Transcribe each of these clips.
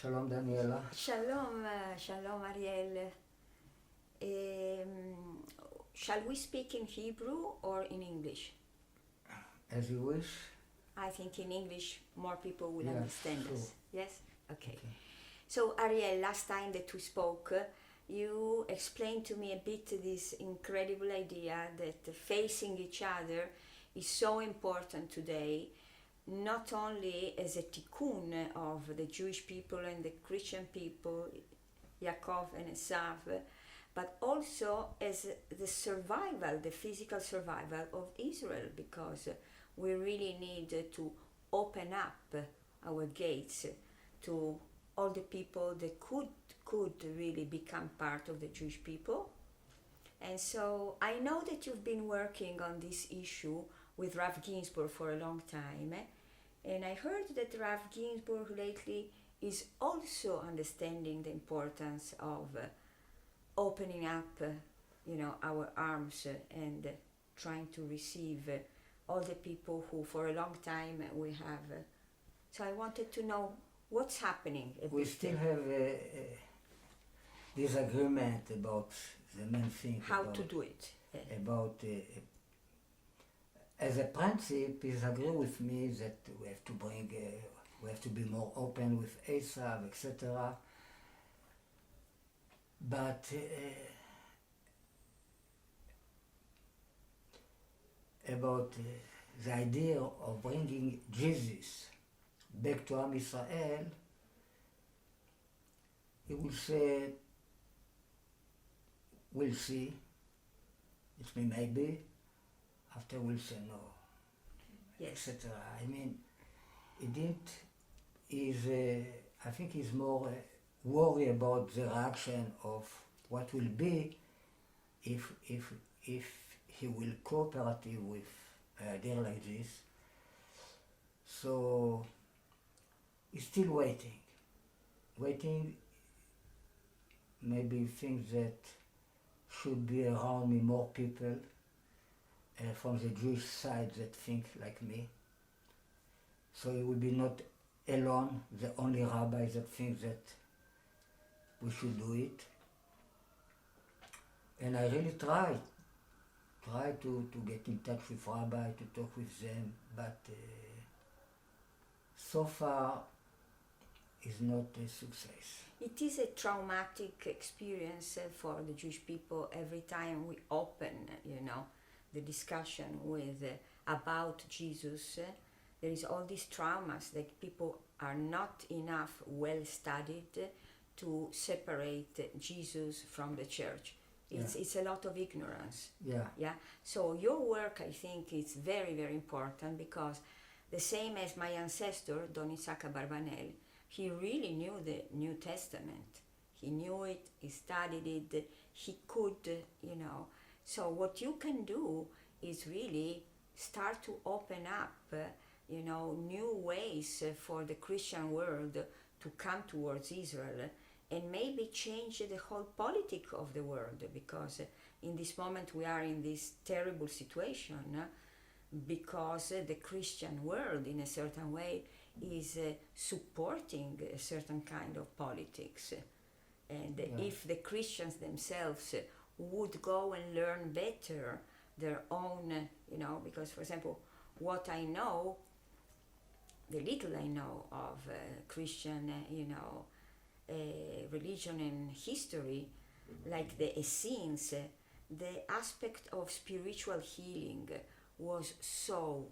Shalom Daniela. Shalom Ariel. Shall we speak in Hebrew or in English? As you wish. I think in English more people will Yeah, understand sure. us. Yes? Okay. So Ariel, last time that we spoke, you explained to me a bit this incredible idea that facing each other is so important today, not only as a tikkun of the Jewish people and the Christian people, Yaakov and Esav, but also as the survival, the physical survival of Israel, because we really need to open up our gates to all the people that could really become part of the Jewish people. And so I know that you've been working on this issue with Rav Ginsburg for a long time, and I heard that Rav Ginsburg lately is also understanding the importance of opening up, our arms and trying to receive all the people who for a long time we have. So I wanted to know what's happening. We still have a disagreement about the main thing. How to do it. About, as a principle, please agree with me that we have to we have to be more open with Esav, etc. But about the idea of bringing Jesus back to Am Israel, he will say, we'll see, it may maybe, after we'll say no, Yes. etc. I mean, he didn't, I think he's more worried about the reaction of what will be if he will cooperate with an idea like this. So he's still waiting, maybe things that should be around me, more people from the Jewish side that think like me. So he will be not alone, the only rabbi that thinks that we should do it. And I really try to get in touch with rabbi, to talk with them, but so far is not a success. It is a traumatic experience for the Jewish people every time we open, the discussion with about Jesus. There is all these traumas that people are not enough well studied to separate Jesus from the church. It's a lot of ignorance. Yeah. So your work, I think, is very, very important, because the same as my ancestor, Don Isaac Abravanel, he really knew the New Testament. He knew it, he studied it, he could, So what you can do is really start to open up, new ways for the Christian world to come towards Israel, and maybe change the whole politic of the world, because in this moment we are in this terrible situation, because the Christian world in a certain way is supporting a certain kind of politics. And if the Christians themselves would go and learn better their own, because for example, what I know, the little I know of Christian, religion and history, like the Essenes, the aspect of spiritual healing was so,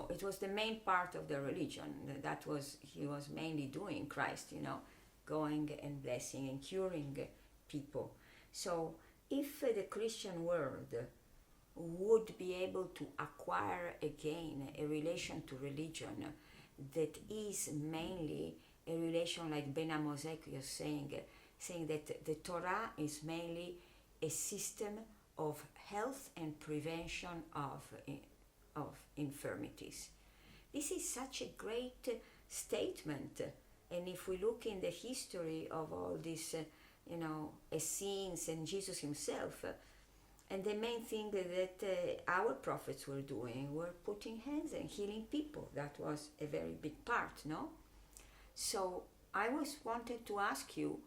it was the main part of the religion. That was, he was mainly doing, Christ, going and blessing and curing people. So if the Christian world would be able to acquire again a relation to religion that is mainly a relation like Ben Amosek was saying that the Torah is mainly a system of health and prevention of infirmities. This is such a great statement, and if we look in the history of all these, Essenes and Jesus himself, and the main thing that our prophets were doing were putting hands and healing people. That was a very big part, no? So I was wanted to ask you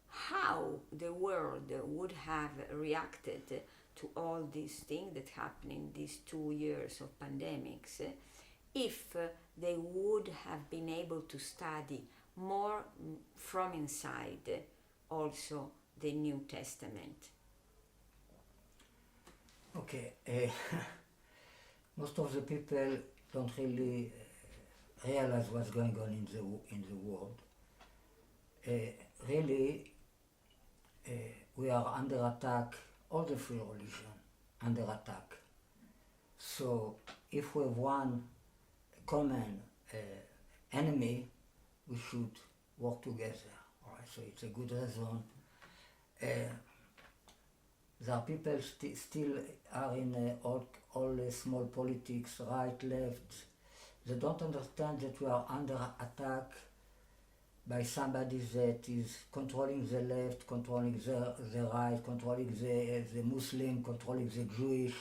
how the world would have reacted to all these things that happened in these 2 years of pandemics if they would have been able to study more from inside also the New Testament. Okay, most of the people don't really realize what's going on in the world. Really, we are under attack, all the free religion under attack. So if we have one common enemy, we should work together. All right, so it's a good reason. There are people still are in all small politics, right, left. They don't understand that we are under attack by somebody that is controlling the left, controlling the right, controlling the Muslim, controlling the Jewish.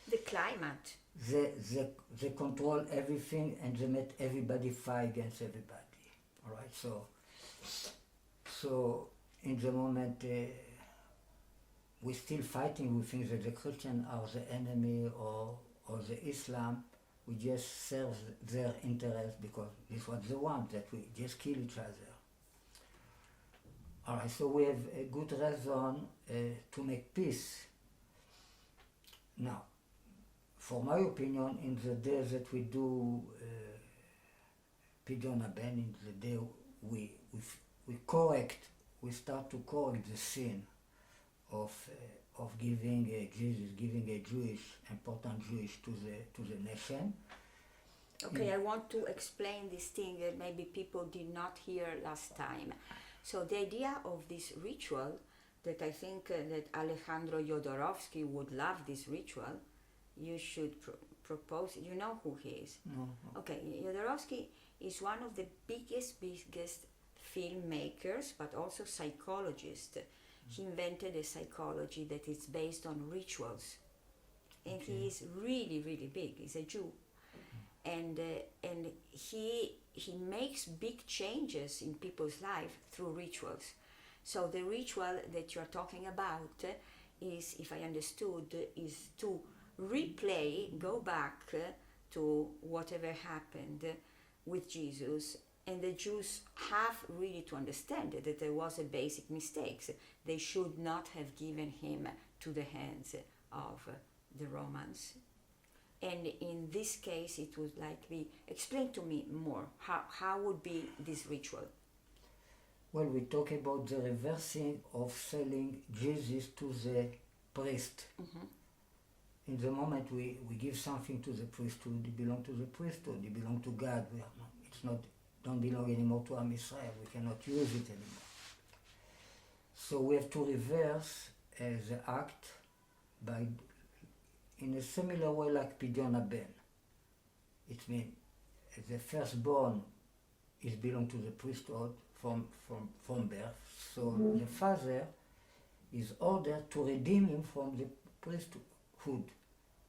The climate. They control everything and they make everybody fight against everybody. All right, so in the moment we're still fighting. We think that the Christians are the enemy or the Islam. We just serve their interest because this is what they want, that we just kill each other. All right, so we have a good reason to make peace. Now, for my opinion, in the day that we do Pidyon Haben, in the day we start to correct the sin of giving a Jewish, important Jewish to the nation. Okay, I want to explain this thing that maybe people did not hear last time. So the idea of this ritual, that I think that Alejandro Jodorowsky would love this ritual, you should propose. You know who he is? No. Okay, Jodorowsky is one of the biggest filmmakers, but also psychologist. He invented a psychology that is based on rituals, and he is really, really big. He's a Jew, and he makes big changes in people's life through rituals. So the ritual that you are talking about is, if I understood, is to go back to whatever happened with Jesus. And the Jews have really to understand that there was a basic mistake. They should not have given him to the hands of the Romans. And in this case, it would explain to me more, how would be this ritual? Well, we talk about the reversing of selling Jesus to the priest. Mm-hmm. In the moment we give something to the priesthood, it belongs to the priesthood, it belongs to God. Don't belong anymore to Am Israel. We cannot use it anymore. So we have to reverse the act by, in a similar way like Pidyon Haben. It means the firstborn is belong to the priesthood from birth. So the father is ordered to redeem him from the priesthood.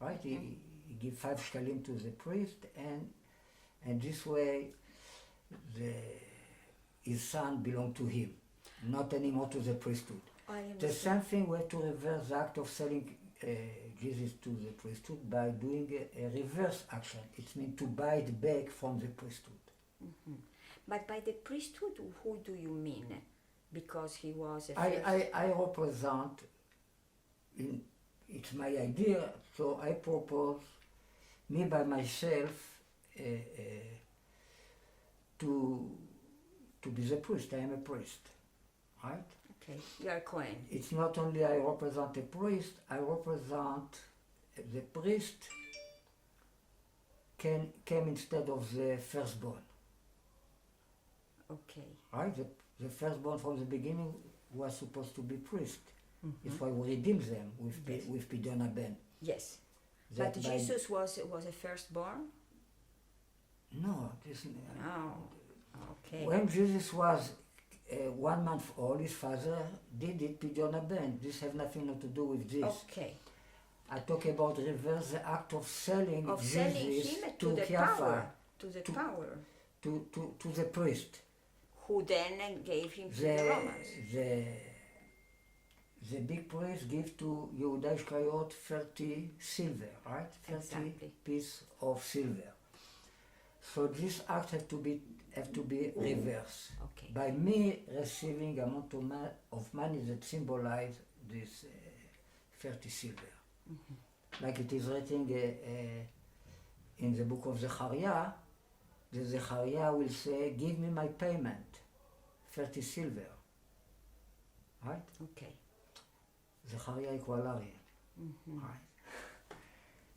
Right? He gives 5 shekalim to the priest, and this way his son belonged to him, not anymore to the priesthood. The same thing, we have to reverse the act of selling Jesus to the priesthood by doing a reverse action. It means to buy it back from the priesthood. Mm-hmm. But by the priesthood, who do you mean? Because he was a I represent, it's my idea, so I propose me by myself to be the priest. I am a priest, right? Okay, you are Cohen. It's not only I represent a priest, I represent the priest came instead of the firstborn. Okay. Right? The firstborn from the beginning was supposed to be priest. Mm-hmm. It's why we redeem them with Pidyon Haben. Yes. But Jesus was a firstborn? No. No. Okay. When Jesus was 1 month old, his father did it Pidyon Haben. This has nothing to do with this. Okay. I talk about reverse the act of selling Jesus him to the Kiafa, power. To the power. To the priest. who then gave him to the Romans. The big priest give to Yehuda Ishkariot 30 silver, right? 30 Exactly. piece of silver. So this act have to be reversed. Okay. By me receiving amount of money that symbolize this 30 silver. Mm-hmm. Like it is written in the book of Zechariah, the Zechariah will say, give me my payment, 30 silver. Right? Okay. Zechariah equal Ariel. Mm-hmm. Right?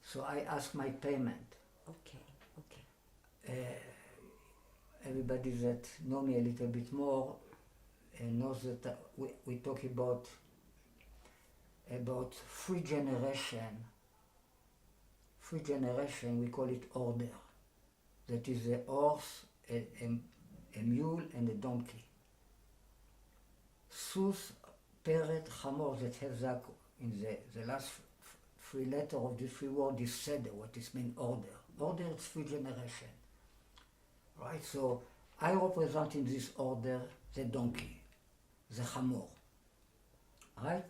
So I ask my payment. Okay. Okay. Everybody that know me a little bit more knows that we talk about 3 generation. 3 generation, we call it order. That is a horse, a mule, and a donkey. Sus, peret, chamor, that has that in the last 3 letters of the 3 words is seder, what is mean order. Order is 3 generation. Right, so I represent in this order the donkey, the chamor. Right?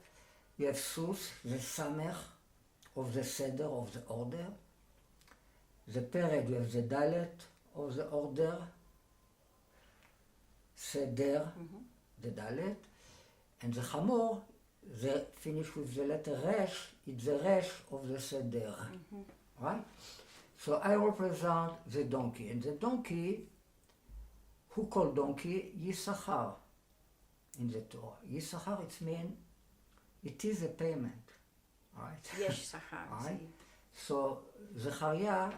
You have sus, the samer of the seder of the order. The pered, you have the dalet of the order, seder, the dalet, and the chamor, the finish with the letter resh, it's the resh of the seder, right? So I represent the donkey, and the donkey, who called donkey? Yisachar in the Torah. Yisachar, it is a payment, right? Yes, Sahar. Right? So Zechariah,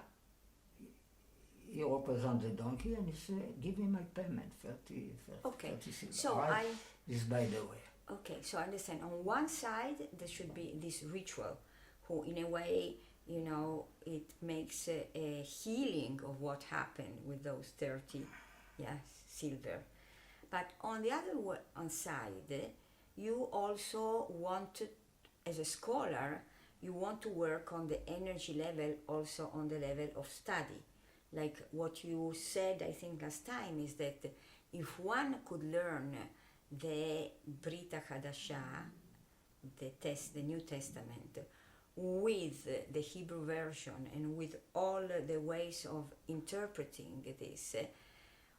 he represents the donkey and he said, give me my payment, 30 Okay, 30 silver. so Right? This by the way. Okay, so I understand. On one side, there should be this ritual, who in a way, you know, it makes a healing of what happened with those 30, silver. But on the other side, you also want to, as a scholar, you want to work on the energy level, also on the level of study. Like what you said, I think last time, is that if one could learn the Brit Hadasha, the New Testament, with the Hebrew version and with all the ways of interpreting this,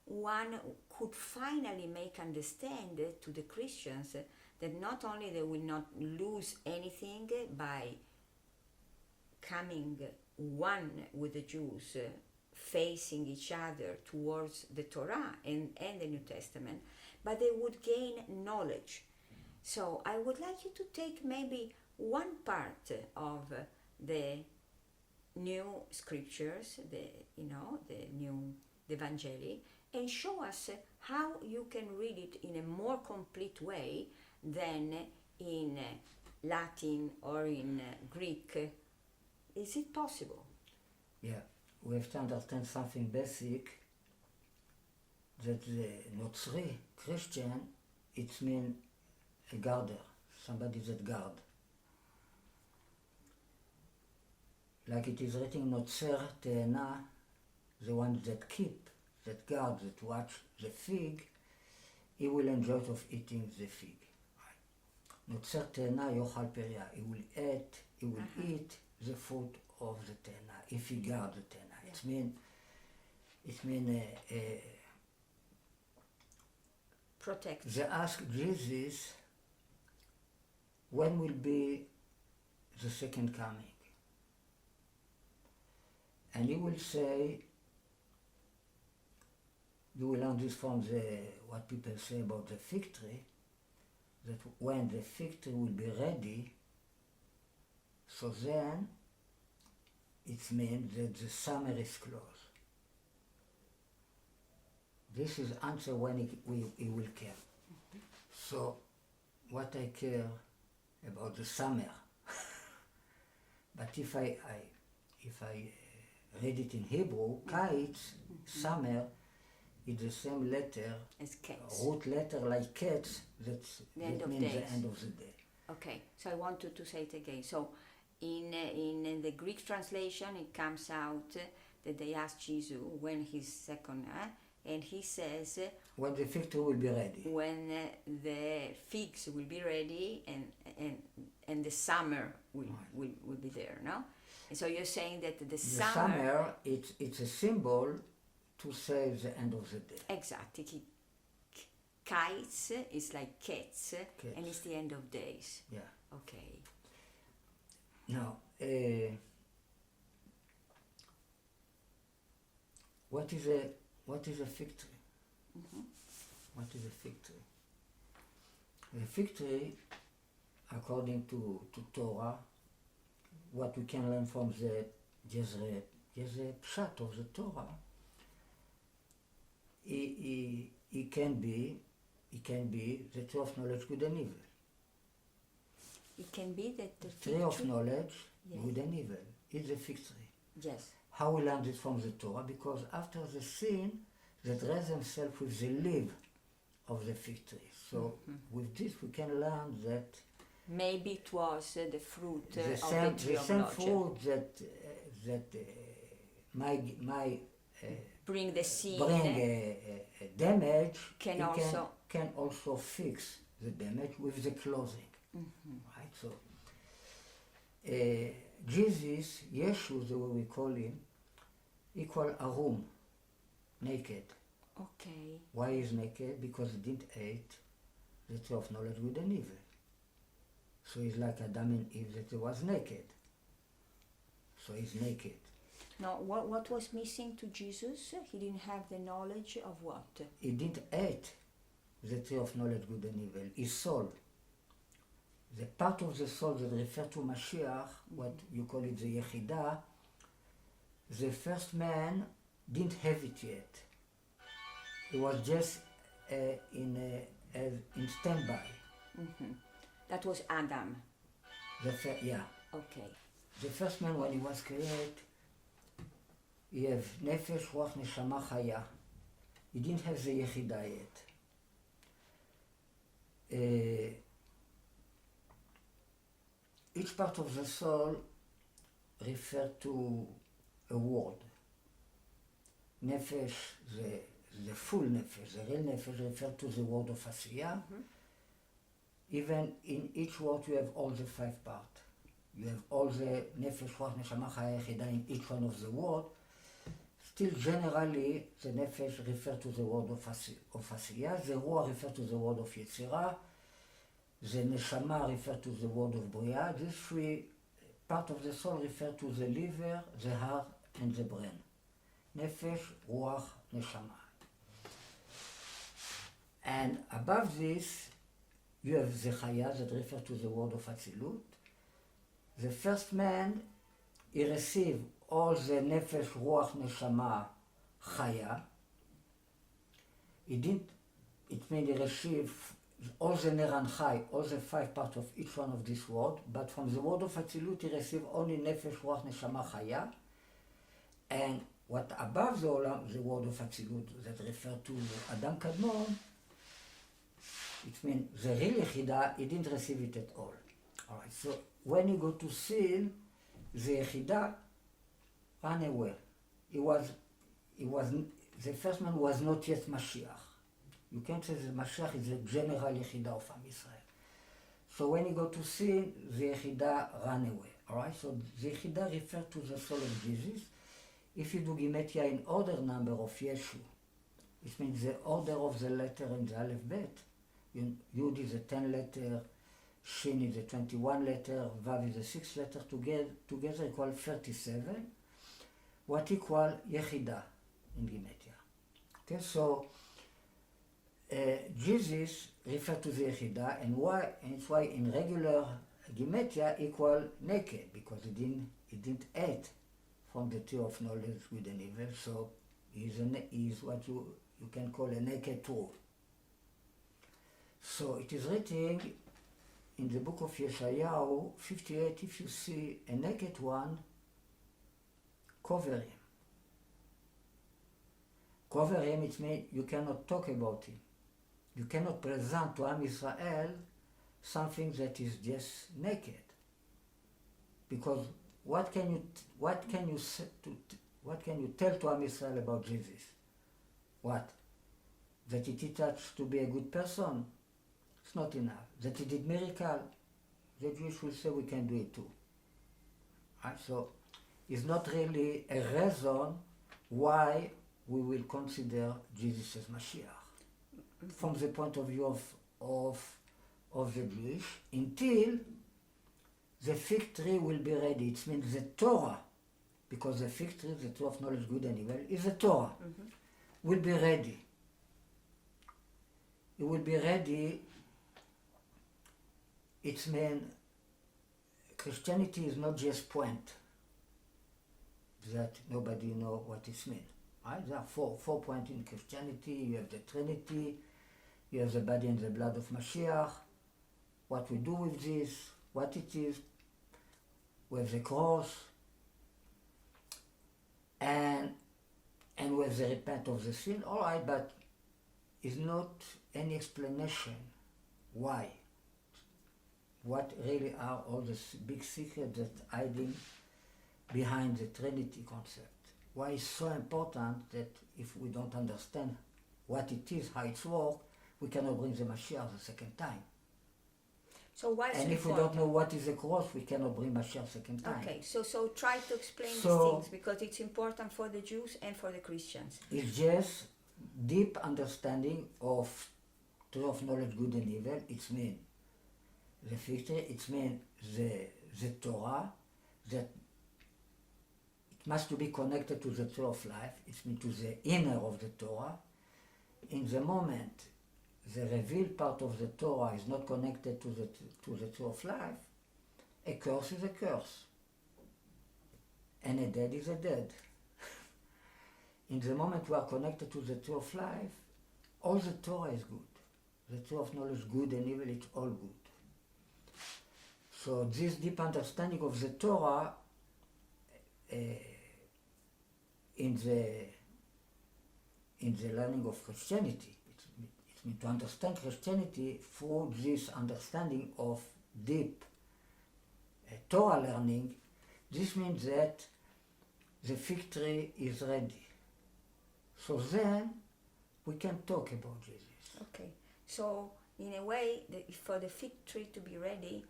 one could finally make understand to the Christians that not only they will not lose anything by coming one with the Jews, facing each other towards the Torah and the New Testament, but they would gain knowledge. So I would like you to take maybe one part of the new scriptures, the new Evangeli, and show us how you can read it in a more complete way than in Latin or in Greek. Is it possible? Yeah, we have to understand something basic, that the Notzri, Christian, it means a guarder, somebody that guard. Like it is written, Notzer Te'ena, the one that keep, that guard, that watch the fig, he will enjoy of eating the fig. Notzer Te'ena yochal peria, he will eat the fruit of the Te'ena, if he guard the Te'ena. It means Protect. they ask Jesus, when will be the second coming? And he will say, you will understand what people say about the fig tree, that when the fig tree will be ready, so then it means that the summer is closed. This is answer when he will care. So what I care about the summer, but if I read it in Hebrew, kites, summer, is the same letter, as cats. root letter like cats, that means the end of the day. Okay, so I want to say it again. So in the Greek translation, it comes out that they asked Jesus when his second, and he says when the fig tree will be ready. when the figs will be ready and the summer will be there, no? And so you're saying that the summer it's a symbol to say the end of the day. Exactly. Kites is like cats, and it's the end of days. Yeah. Okay. Now, what is a fig tree? Mm-hmm. What is a fig tree? A fig tree, according to Torah, what we can learn from the pshat of the Torah, it can be the tree of knowledge, good and evil. It can be that the tree of knowledge, yes. good and evil, is a fig tree. Yes. How we learned it from the Torah? Because after the sin, they dress themselves with the leaf of the fig tree. So with this we can learn that maybe it was the fruit the of same, the tree the of same knowledge. fruit that bring the sin bring a damage can also can also fix the damage with the clothing. Right? So Jesus, Yeshua, the way we call him, equal arum, naked. Okay. Why is naked? Because he didn't eat the tree of knowledge, good and evil. So he's like Adam and Eve that was naked. So he's naked. Now, what was missing to Jesus? He didn't have the knowledge of what? He didn't eat the tree of knowledge, good and evil. His soul. The part of the soul that refers to Mashiach, what you call it the Yechida, the first man didn't have it yet. He was just in standby. Mm-hmm. That was Adam. Yeah. Okay. The first man, when he was created, he have nefesh, ruach, neshama, chaya. He didn't have the Yechida yet. Each part of the soul refers to a word. Nefesh, the full nefesh, the real nefesh refers to the word of Asiya. Even in each word you have all the 5 parts. You have all the nefesh, ruach, neshama, chaya, yechida in each one of the words. Still, generally, the nefesh refers to the word of Asiya, the ruach refers to the word of Yetzirah, the neshama refers to the word of Bria. These 3 parts of the soul refer to the liver, the heart, and the brain. Nefesh, ruach, neshama. And above this, you have the chaya that refers to the word of Atzilut. The first man, he received all the nefesh, ruach, neshama, chaya. He didn't, it means he received all the ner and chai, all the 5 parts of each one of these words, but from the word of Atzilut he received only nefesh, ruach, neshama, chaya. And what above the olam, the word of Atzilut that refers to Adam Kadmon, it means the real Yechida, he didn't receive it at all. All right, so when you go to sin, the Yechida ran away. The first man was not yet Mashiach. You can't say that Mashiach is the general Yechida of Am Yisrael. So when you go to sin, the Yechida ran away. All right, so the Yechida refers to the soul of Jesus. If you do Gematria in order number of Yeshu, it means the order of the letter in the Aleph Bet. Yud is a 10 letter, Shin is a 21 letter, Vav is a 6 letter, together equal 37, what equal Yechida in Gematria. Okay, so Jesus refers to the Yechida, and it's why in regular Gematria equal naked, because he didn't eat from the tree of knowledge, good and evil, so he's what you can call a naked truth. So it is written in the book of Yeshayahu 58, if you see a naked one, cover him. Cover him, it means you cannot talk about him. You cannot present to Am Yisrael something that is just naked. Because what can you tell to Am Yisrael about Jesus? What? That he teach us to be a good person? It's not enough. That he did miracle? The Jewish will say we can do it too. Right? So it's not really a reason why we will consider Jesus as Mashiach from the point of view of the Jewish, until the fig tree will be ready. It means the Torah, because the fig tree, the tree of knowledge, good and evil, is the Torah, will be ready. It will be ready. It means Christianity is not just point that nobody know what it means. Right? There are four points in Christianity. You have the Trinity, you have the body and the blood of Mashiach, what we do with this, what it is, we have the cross, and we have the repent of the sin. All right, but it's not any explanation why. What really are all the big secrets that hiding behind the Trinity concept? Why it's so important that if we don't understand what it is, how it's works, we cannot bring the Mashiach the second time. So why is and it if we don't know what is the cross, we cannot bring Mashiach second time. Okay, so try to explain these things, because it's important for the Jews and for the Christians. It's just deep understanding of tree of knowledge, good and evil. It means the fig tree, it means the Torah, that it must to be connected to the tree of life. It means to the inner of the Torah. In the moment the revealed part of the Torah is not connected to the tree of life, a curse is a curse, and a dead is a dead. In the moment we are connected to the tree of life, all the Torah is good. The tree of knowledge, good and evil, it's all good. So this deep understanding of the Torah in the learning of Christianity, it means to understand Christianity through this understanding of deep Torah learning. This means that the fig tree is ready. So then we can talk about Jesus. Okay, so in a way, for the fig tree to be ready,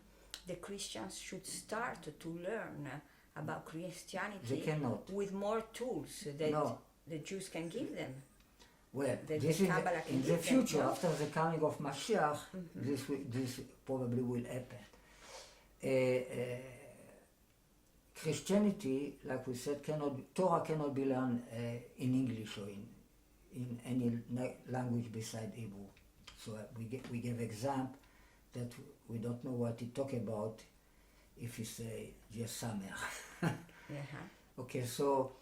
the Christians should start to learn about Christianity. They cannot. With more tools that the Jews can give them. Well, this is in the future, after the coming of Mashiach, this probably will happen. Christianity, like we said, Torah cannot be learned in English or in any language beside Hebrew. So we give example that we don't know what he talk about if he say just summer. Okay, so.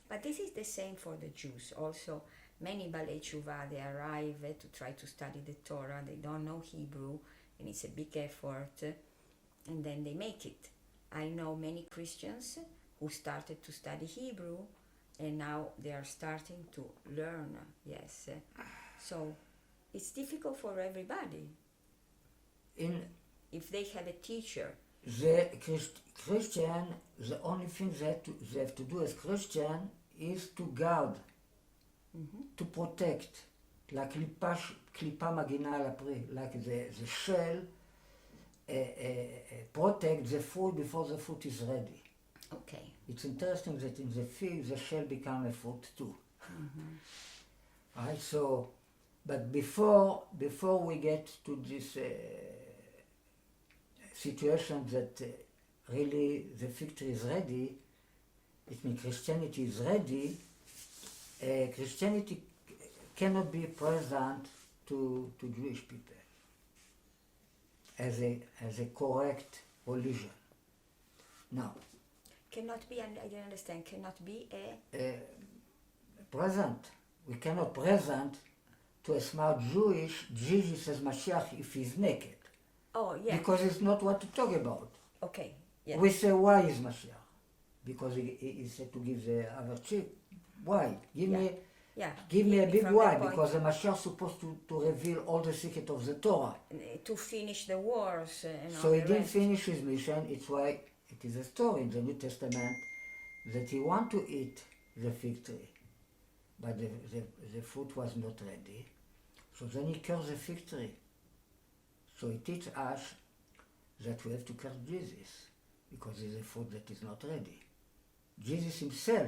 But this is the same for the Jews also. Many Balei Tshuva, they arrive to try to study the Torah, they don't know Hebrew, and it's a big effort, and then they make it. I know many Christians who started to study Hebrew, and now they are starting to learn, yes. So it's difficult for everybody. If they have a teacher. The Christian, the only thing they have to do as Christian is to guard, to protect, like klipa magina al הפרי, like the shell protect the fruit before the fruit is ready. Okay. It's interesting that in the fig the shell become a fruit too. Right, so, but before we get to this situation that really the fig tree is ready, it means Christianity is ready. Christianity cannot be present to Jewish people as a correct religion. Now. Cannot be, I don't understand, cannot be present. We cannot present to a smart Jewish Jesus as Mashiach if he's naked. Oh, yeah. Because it's not what to talk about. Okay, yeah. We say, why is Mashiach? Because he said to give the other cheek. Why? Give me a big why, because the Mashiach is supposed to reveal all the secret of the Torah. To finish the wars. So he didn't finish his mission. It's why it is a story in the New Testament that he want to eat the fig tree. but the fruit was not ready. So then he cursed the fig tree. So he teaches us that we have to curse Jesus because it's a fruit that is not ready. Jesus himself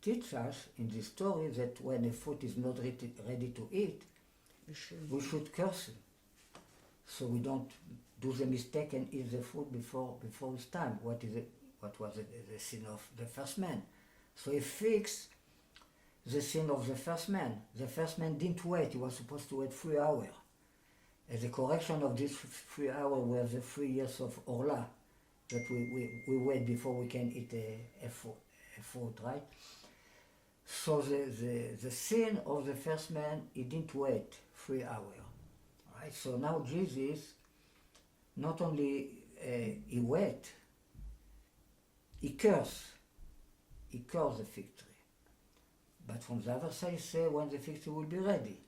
teaches us in this story that when a fruit is not ready to eat, we should curse him. So we don't do the mistake and eat the fruit before it's time. What was the sin of the first man? So he fixed the sin of the first man. The first man didn't wait. He was supposed to wait 3 hours. As a correction of this 3 hours, we have the 3 years of Orla that we wait before we can eat a fruit, right? So the sin of the first man, he didn't wait 3 hours, right? So now Jesus, not only he wait, he cursed the fig tree. But from the other side, he said when the fig tree will be ready.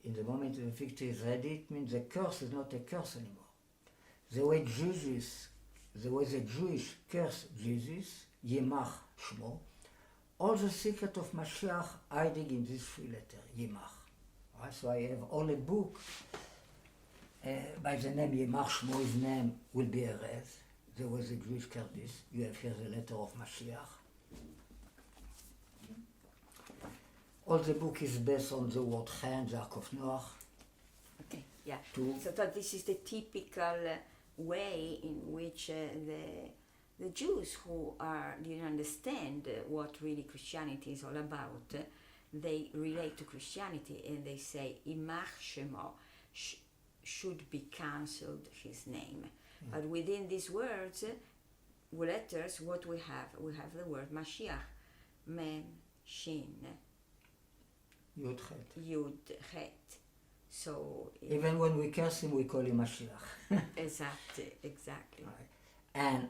In the moment the fig tree is ready, it means the curse is not a curse anymore. The way the Jewish curse Jesus, Yemach Shmo, all the secret of Mashiach hiding in this 3 letters, Yemach. Right? So I have all a book by the name Yemach Shmo, his name will be erased. There was a Jewish curse this. You have here the letter of Mashiach. All the book is based on the word Chen, the Ark of Noah. Okay, yeah. So that this is the typical way in which the Jews who didn't understand what really Christianity is all about, they relate to Christianity and they say Imach Shemo should be cancelled his name. But within these words, letters, what we have the word Mashiach, Mem, Shin, Yud Chet. Yud Chet. So even when we curse him, we call him Mashiach. Exactly. Right. And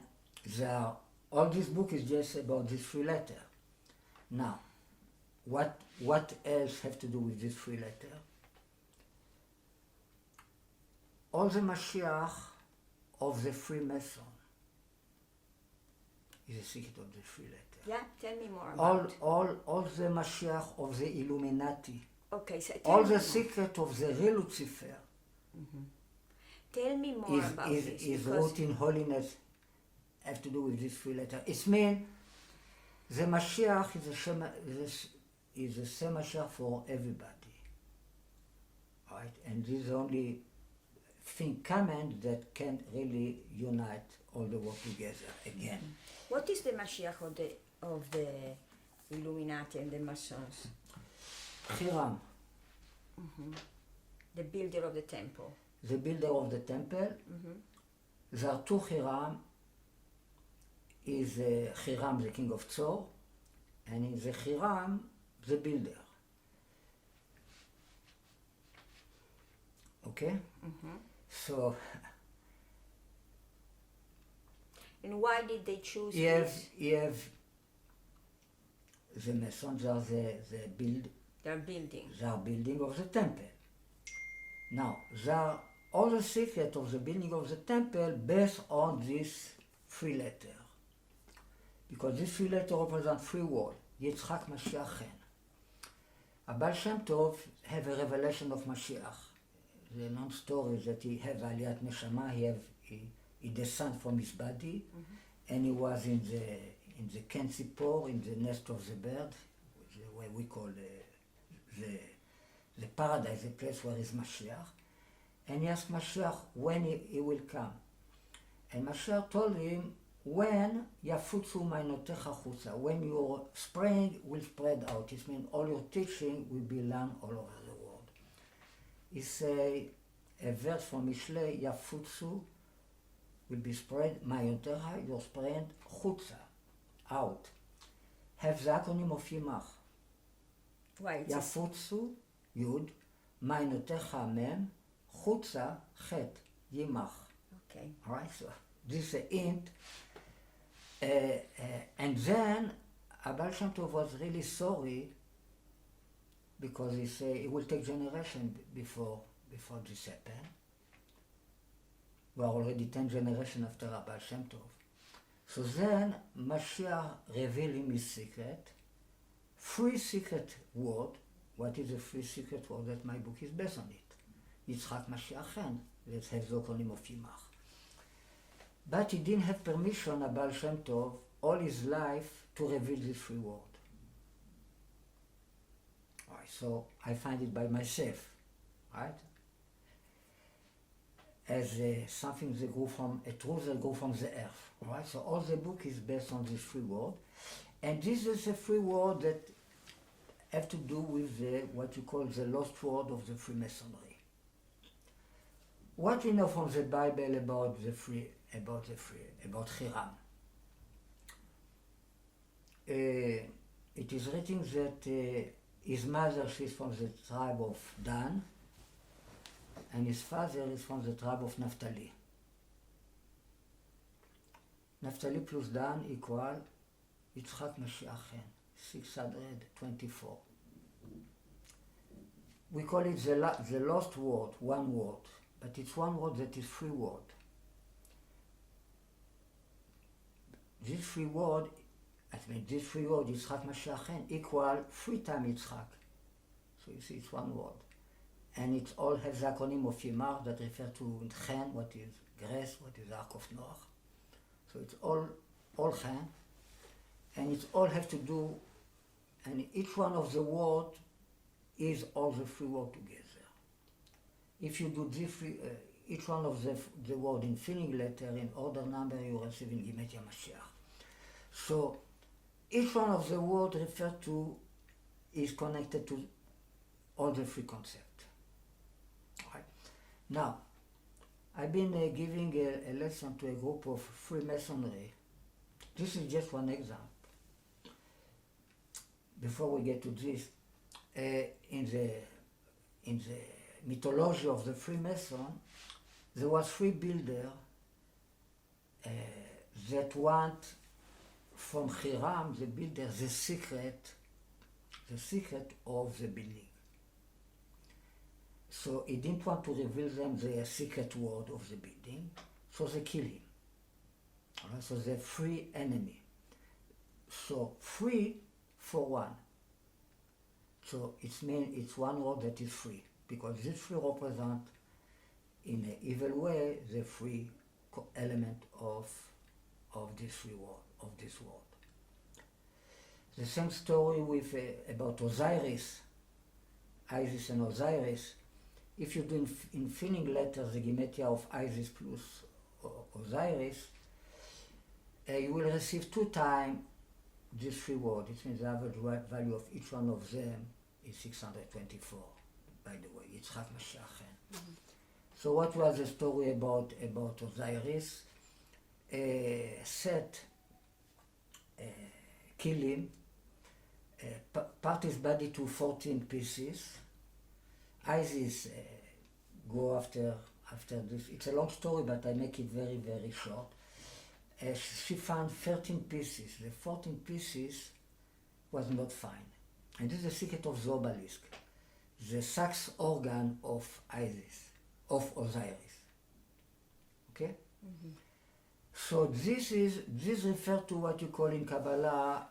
all this book is just about these 3 letters. Now, what else have to do with these 3 letters? All the Mashiach of the Freemason is a secret of the 3 letters. Yeah, tell me more about all the Mashiach of the Illuminati. Okay, so all the secret of the real Lucifer. Mm-hmm. Tell me more about this. Is wrote in holiness, have to do with these 3 letters. It means the Mashiach is the same Mashiach for everybody. Right? And this is the only thing common that can really unite all the world together again. What is the Mashiach of the Illuminati and the Masons? Hiram. Mm-hmm. The builder of the temple. The builder of the temple. Mm-hmm. There are 2 Hiram. Is Hiram the king of Tzor, and in the Hiram the builder. Okay? Mm-hmm. So and why did they choose you this? have the Masons are They're building. They are building of the temple. Now, there are all the secret of the building of the temple based on these 3 letters. Because these 3 letters represent 3 words, Yitzchak, Mashiach, Chen. Baal Shem Tov have a revelation of Mashiach. The non-story that he have Aliyat Neshama, he descended from his body, and he was in the Ken Tzipor, in the nest of the bird, what we call the paradise, the place where is Mashiach. And he asked Mashiach when he will come. And Mashiach told him, when yafutzu ma'anotecha chutza, when your spring will spread out, it means all your teaching will be learned all over the world. He say a verse from Mishlei, yafutzu will be spread, ma'anotecha, your spread chutza, out. Have the acronym of Yemach. Why? Yafutzu, Yud, ma'anotecha, Mem, chutza, Chet, Yemach. Okay. All right, so this is a hint. And then Baal Shem Tov was really sorry because he said it will take generation before this happened. We are already 10 generations after Baal Shem Tov. So then Mashiach revealed him his secret free secret word. What is the free secret word that my book is based on it? Yitzhak Mashiach, that has the acronym of Yimach. But he didn't have permission, Baal Shem Tov, all his life to reveal this free word. Right, so I find it by myself, right? As something that grew from, a truth that grew from the earth, right? So all the book is based on this free word. And this is a free word that have to do with what you call the lost word of the Freemasonry. What we know from the Bible about about Hiram? It is written that his mother, she's from the tribe of Dan, and his father is from the tribe of Naphtali. Naphtali plus Dan equal Yitzhak Mashiach, 624. We call it the lost word, one word, but it's one word that is free word. This free word, Yitzhak Mashiach, equal 3 times Yitzhak. So you see, it's one word. And it all has the acronym of Yimar that refer to Chen, what is grace, what is Ark of Noah. So it's all Chen, and it all has to do, and each one of the words is all the three words together. If you do each one of the word in filling letter in order number, you receive in Gematria Mashiach. So each one of the words referred to is connected to all the three concepts. Right. Now, I've been giving a lesson to a group of Freemasonry. This is just one example. Before we get to this, in the mythology of the Freemason, there was three builders that want from Hiram, the builder, the secret of the building. So he didn't want to reveal them the secret word of the building, so they kill him. Right? So they're free enemy. So free for one. So it's one word that is free, because this free represent in an evil way the free element of this free word, of this word. The same story with about Osiris, Isis and Osiris. If you do in filling letters the gematria of Isis plus Osiris, you will receive 2 times this free word. It means the average value of each one of them is 624, by the way. Yitzhak Mashiach. Mm-hmm. So what was the story about Osiris? Set kill him, part his body to 14 pieces. Isis go after this. It's a long story, but I make it very, very short. She found 13 pieces. The 14 pieces was not found. And this is the secret of the obelisk, the sex organ of Isis, of Osiris. Okay? Mm-hmm. So this refers to what you call in Kabbalah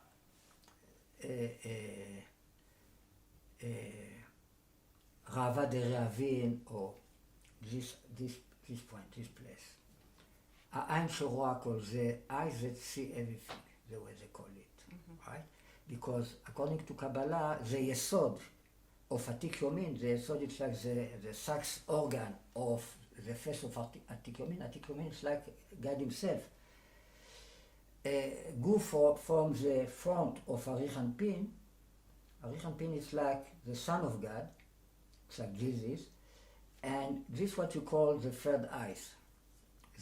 Rava de Rehavin, or this point, this place. Ha'ain sheroa kol, the eyes that see everything, the way they call it, mm-hmm. Right? Because according to Kabbalah, the yesod of Atik Yomin, the yesod is like the sex organ of the face of Atik Yomin. Atik Yomin is like God himself. Go from the front of Arich Pin. Arich Pin is like the Son of God. It's like Jesus, and this is what you call the third eyes,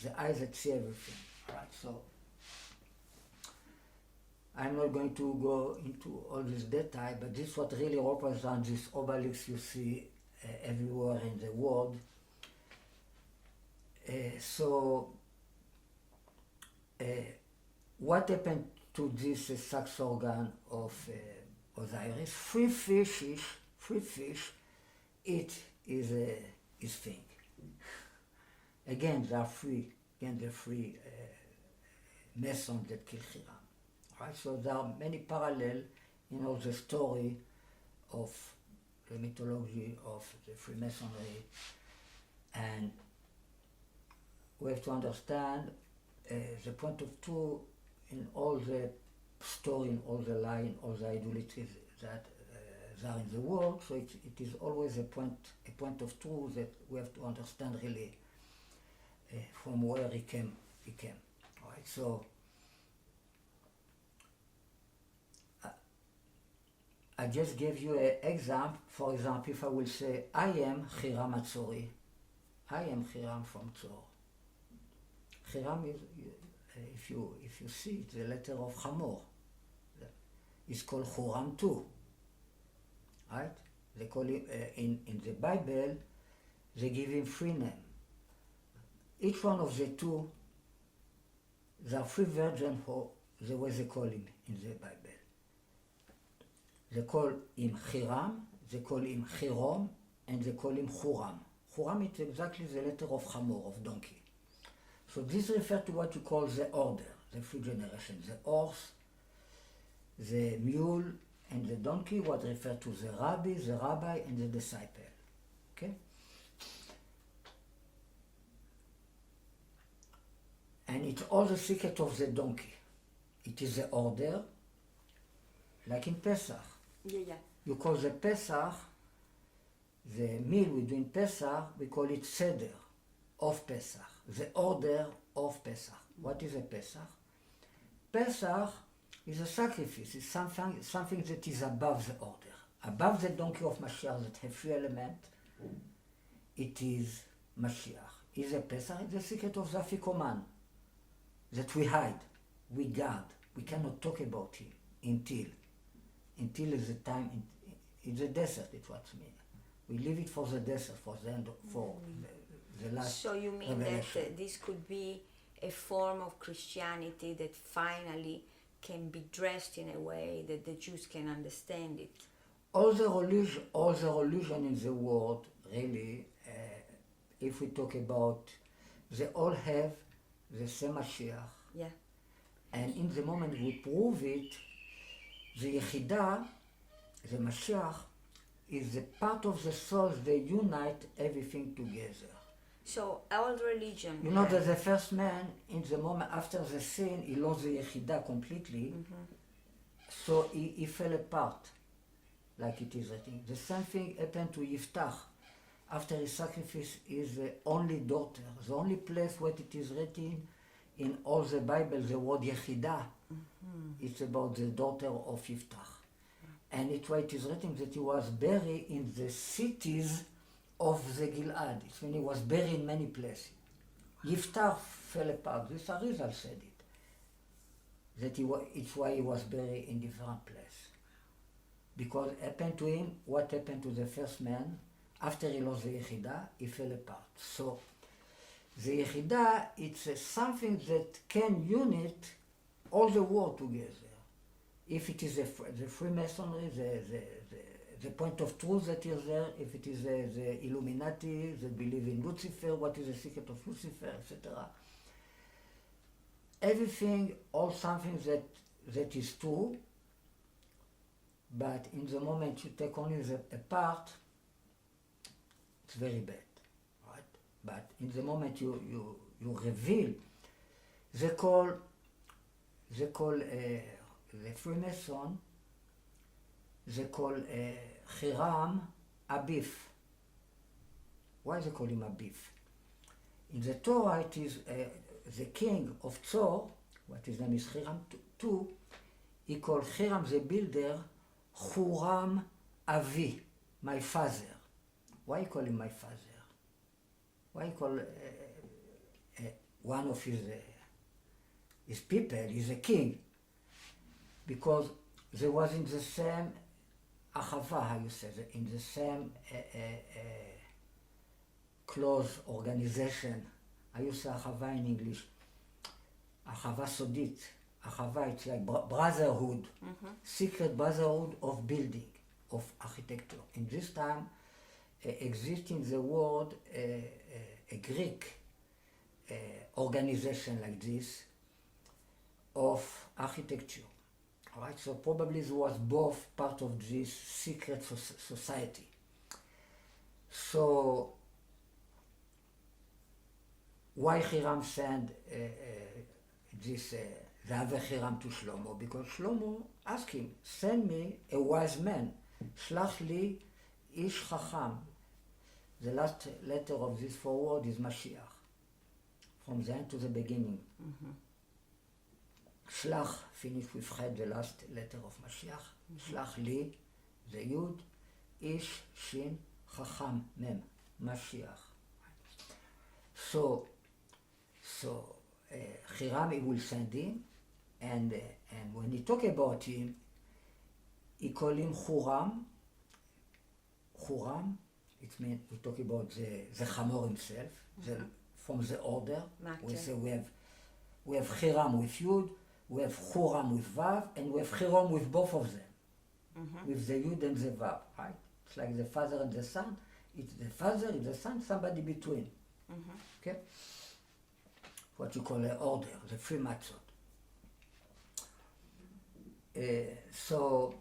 the eyes that see everything. Right. So I'm not going to go into all this detail, but this is what really represents this obelisk you see everywhere in the world. What happened to this sex organ of Osiris? Free fish. It is thing. Again, the free Masons that kill Hiram. Right? So there are many parallels you know, the story of the mythology of the Freemasonry, and we have to understand the point of view in all the story, in all the lie, in all the idolatries that are in the world. So it is always a point of truth that we have to understand really from where he came. All right. So I just gave you an example. For example, if I will say, I am Hiram Atzori, I am Hiram from Tzor. Hiram is, if you see, it's the letter of Hamor. It's called Huram too. Right? They call him, in the Bible, they give him three names. Each one of the two, there are three versions for the way they call him in the Bible. They call him Hiram, they call him Hirom, and they call him Huram. Huram is exactly the letter of Hamor, of donkey. So this refers to what you call the order, the three generations. The horse, the mule, and the donkey, what refer to the rabbi, and the disciple. Okay? And it's all the secret of the donkey. It is the order, like in Pesach. Yeah. You call the Pesach, the meal we do in Pesach, we call it Seder of Pesach, the order of Pesach. What is a Pesach? Pesach is a sacrifice. It's something that is above the order, above the donkey of Mashiach that have three elements. It is Mashiach. Is a Pesach. It's the secret of the Afikoman that we hide, we guard. We cannot talk about him until is the time. In the desert, it what means. We leave it for the desert, for the end, for the last. So you mean revelation. that this could be a form of Christianity that finally can be dressed in a way that the Jews can understand it? All the religion in the world, really, if we talk about, they all have the same Mashiach. Yeah. And in the moment we prove it, the Yechida, the Mashiach, is the part of the soul they unite everything together. So all religion. You know that the first man, in the moment after the sin, he lost the Yechida completely, so he fell apart, like it is written. The same thing happened to Yiftach. After his sacrifice, is the only daughter, the only place where it is written in all the Bible, the word Yechida. It's about the daughter of Yiftach. And it's why it is written that he was buried in the cities of the Gilad. It's when he was buried in many places. Yiftach fell apart. This Ariel said it. That it's why he was buried in different places. Because it happened to him what happened to the first man. After he lost the Yechida, he fell apart. So the Yechida, it's something that can unite all the world together. If it is the Freemasonry, the point of truth that is there, if it is the Illuminati that believe in Lucifer, what is the secret of Lucifer, etc. Everything, all something that is true, but in the moment you take only a part, it's very bad, right? But in the moment you reveal, they call the Freemason, they call Hiram Abif. Why they call him Abif? In the Torah it is the king of Tzor, what his name is Hiram too, he called Hiram the builder Huram Avi, my father. Why he call him my father? Why he call one of his people is a king? Because they was in the same Achava, how you say, in the same close organization. I use Achava in English. Achava Sodit. Achava, it's like brotherhood, secret brotherhood of building, of architecture. In this time, exists in the world a Greek organization like this of architecture. Right? So probably it was both part of this secret society. So why Hiram sent the other Hiram to Shlomo? Because Shlomo asked him, send me a wise man, shlach li ish chacham. The last letter of this foreword is Mashiach, from the end to the beginning. Shlach, finished with Chet, the last letter of Mashiach. Shlach li, the Yud, ish, shin, chacham, mem, Mashiach. So Hiram, he will send him, and when he talk about him, he call him Huram. Huram, it means we talk about the Chamor himself, from the order. We say we have Hiram with Yud, we have Huram with Vav, and we have Hiram with both of them, with the Yud and the Vav, right? It's like the father and the son. It's the father, it's the son, somebody between. Okay? What you call an order, the three matzot. So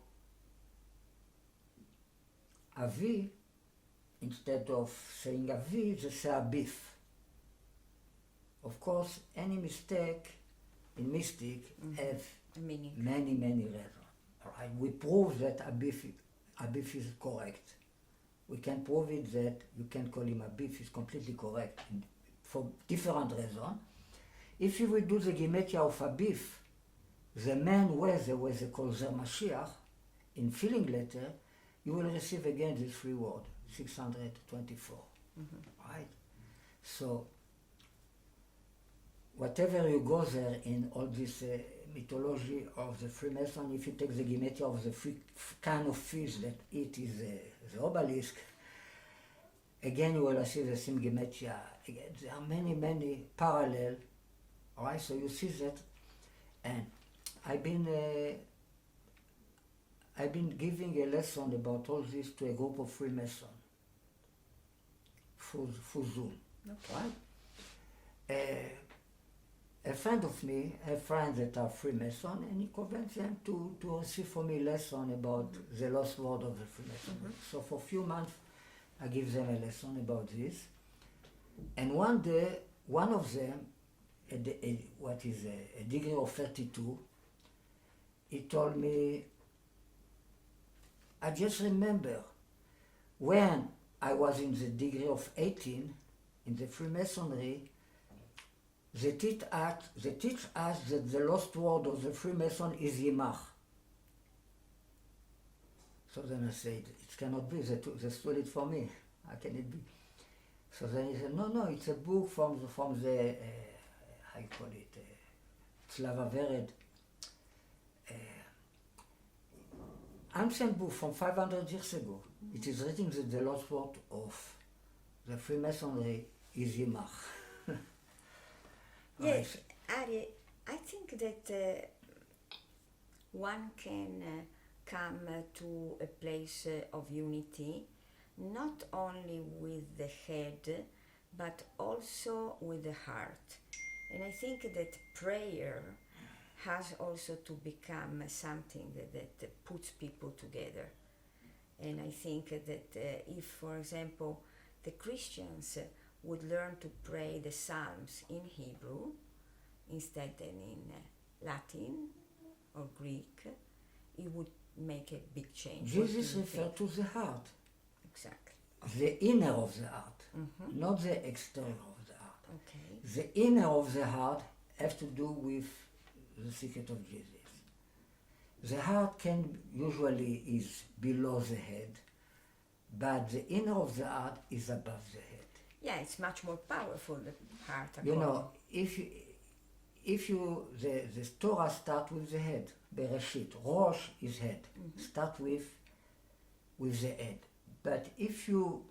Avi, instead of saying Avi, they say Abif. Of course, any mistake in mystic have meaning. many reasons. All right? We prove that Abif is correct. We can prove it that you can call him Abif is completely correct for different reasons. If you will do the gematria of Abif, the man where they call their Mashiach, in filling letter, you will receive again this three word, 624. Right? So, whatever you go there in all this mythology of the Freemason, if you take the gematria of the kind of fish that it is the obelisk, again you will receive the same gematria. Again, there are many parallel. All right, so you see that, and I've been giving a lesson about all this to a group of Freemasons for Zoom. Okay. Right? A friend of me, a friend that are Freemason, and he convinced them to receive from me a lesson about the lost word of the Freemason. So for a few months, I give them a lesson about this. And one day, one of them, a degree of 32, he told me, I just remember when I was in the degree of 18 in the Freemasonry, they teach us that the lost word of the Freemason is Yimach. So then I said, it cannot be, they stole it for me. How can it be? So then he said, no, it's a book from the how you call it, Slava Vered, ancient book from 500 years ago. It is written that the lost word of the Freemasonry is Yimach. Yes, Ariel, I think that one can come to a place of unity, not only with the head, but also with the heart. And I think that prayer has also to become something that puts people together. And I think that if, for example, the Christians would learn to pray the Psalms in Hebrew instead than in Latin or Greek, it would make a big change. Jesus refers to the heart. Exactly. The inner of the heart, not the exterior of the heart. Okay. The inner of the heart has to do with the secret of Jesus. The heart can usually is below the head, but the inner of the heart is above the head. Yeah, it's much more powerful, the heart. You know, if you the Torah start with the head, Bereshit, Rosh is head, start with the head. But if you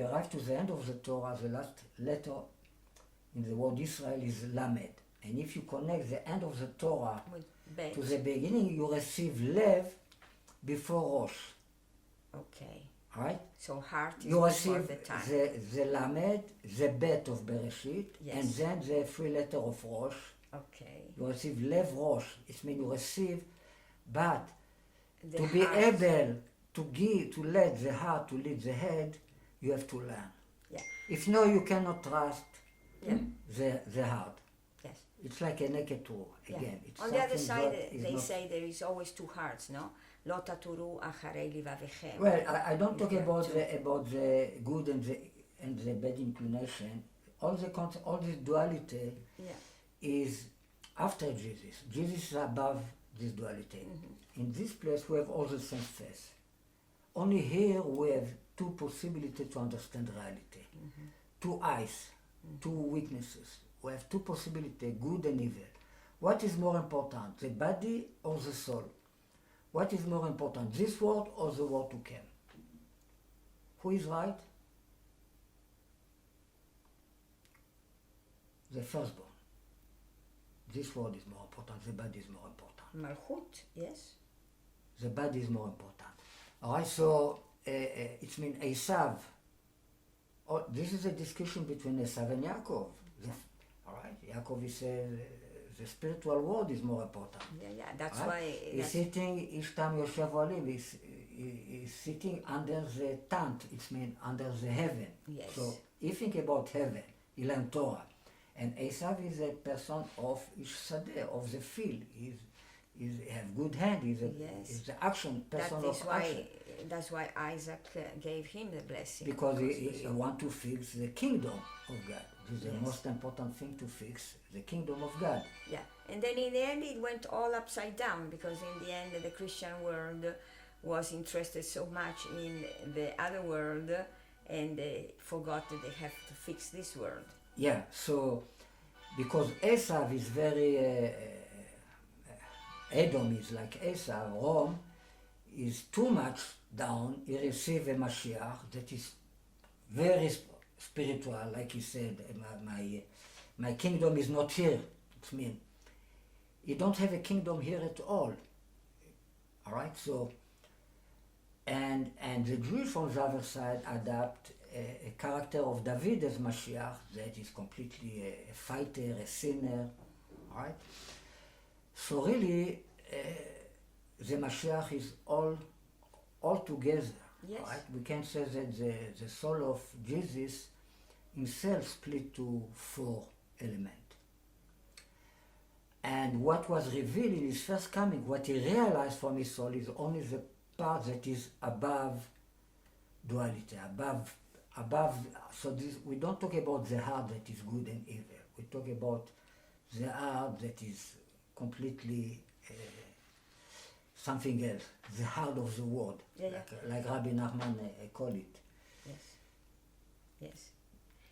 arrive to the end of the Torah, the last letter in the word Israel is Lamed. And if you connect the end of the Torah to the beginning, you receive Lev before Rosh. Okay. Right? So heart is you before receive the time. the Lamed, the Bet of Bereshit, Yes. and then the three letter of Rosh, Okay. You receive lev rosh. It means you receive, but The to be heart. able to give, to let the heart to lead the head, you have to learn. Yeah. If no, you cannot trust Yeah. the heart. Yes. It's like a naked tour Yeah. again. It's On the other something side, that is they not. say there is always two hearts, no? Lo taturu acharei livavechem. Well, I don't talk There are about two. the good and the bad inclination. All this duality Yeah. is after Jesus. Jesus is above this duality. In this place we have all the same face. Only here we have two possibilities to understand reality. Two eyes, two witnesses. We have two possibilities, good and evil. What is more important, the body or the soul? What is more important, this world or the world to come? Who is right? The firstborn. This world is more important, the body is more important. Malchut, yes. The body is more important. All right, so it means Esav. Oh, this is a discussion between Esav and Yaakov. All right, Yaakov is the spiritual world is more important. Yeah. That's Right? why. He's sitting, Ishtam Yoshev Oliv, he's sitting under the tent, it means under the heaven. Yes. So he think about heaven, he learn Torah. And Esav is a person of Ish Sadeh, of the field. He have good hand, he's the action, person of action. That's why Isaac gave him the blessing. Because he want to fix the kingdom of God. This is the Yes. most important thing to fix, the kingdom of God. Yeah, and then in the end it went all upside down, because in the end the Christian world was interested so much in the other world, and they forgot that they have to fix this world. Yeah, so because Esav is very, Edom is like Esav, Rome is too much down. He received a Mashiach that is very spiritual, like he said, my kingdom is not here. It means you don't have a kingdom here at all. All right, so and the Jews on the other side adapt a character of David as Mashiach that is completely a fighter, a sinner. All right, so really the Mashiach is all together. Yes. Right? We can say that the soul of Jesus himself split to 4 elements. And what was revealed in his first coming, what he realized from his soul, is only the part that is above duality, above. So this, we don't talk about the heart that is good and evil. We talk about the heart that is completely something else, the heart of the word, like Rabbi Nachman call it. Yes.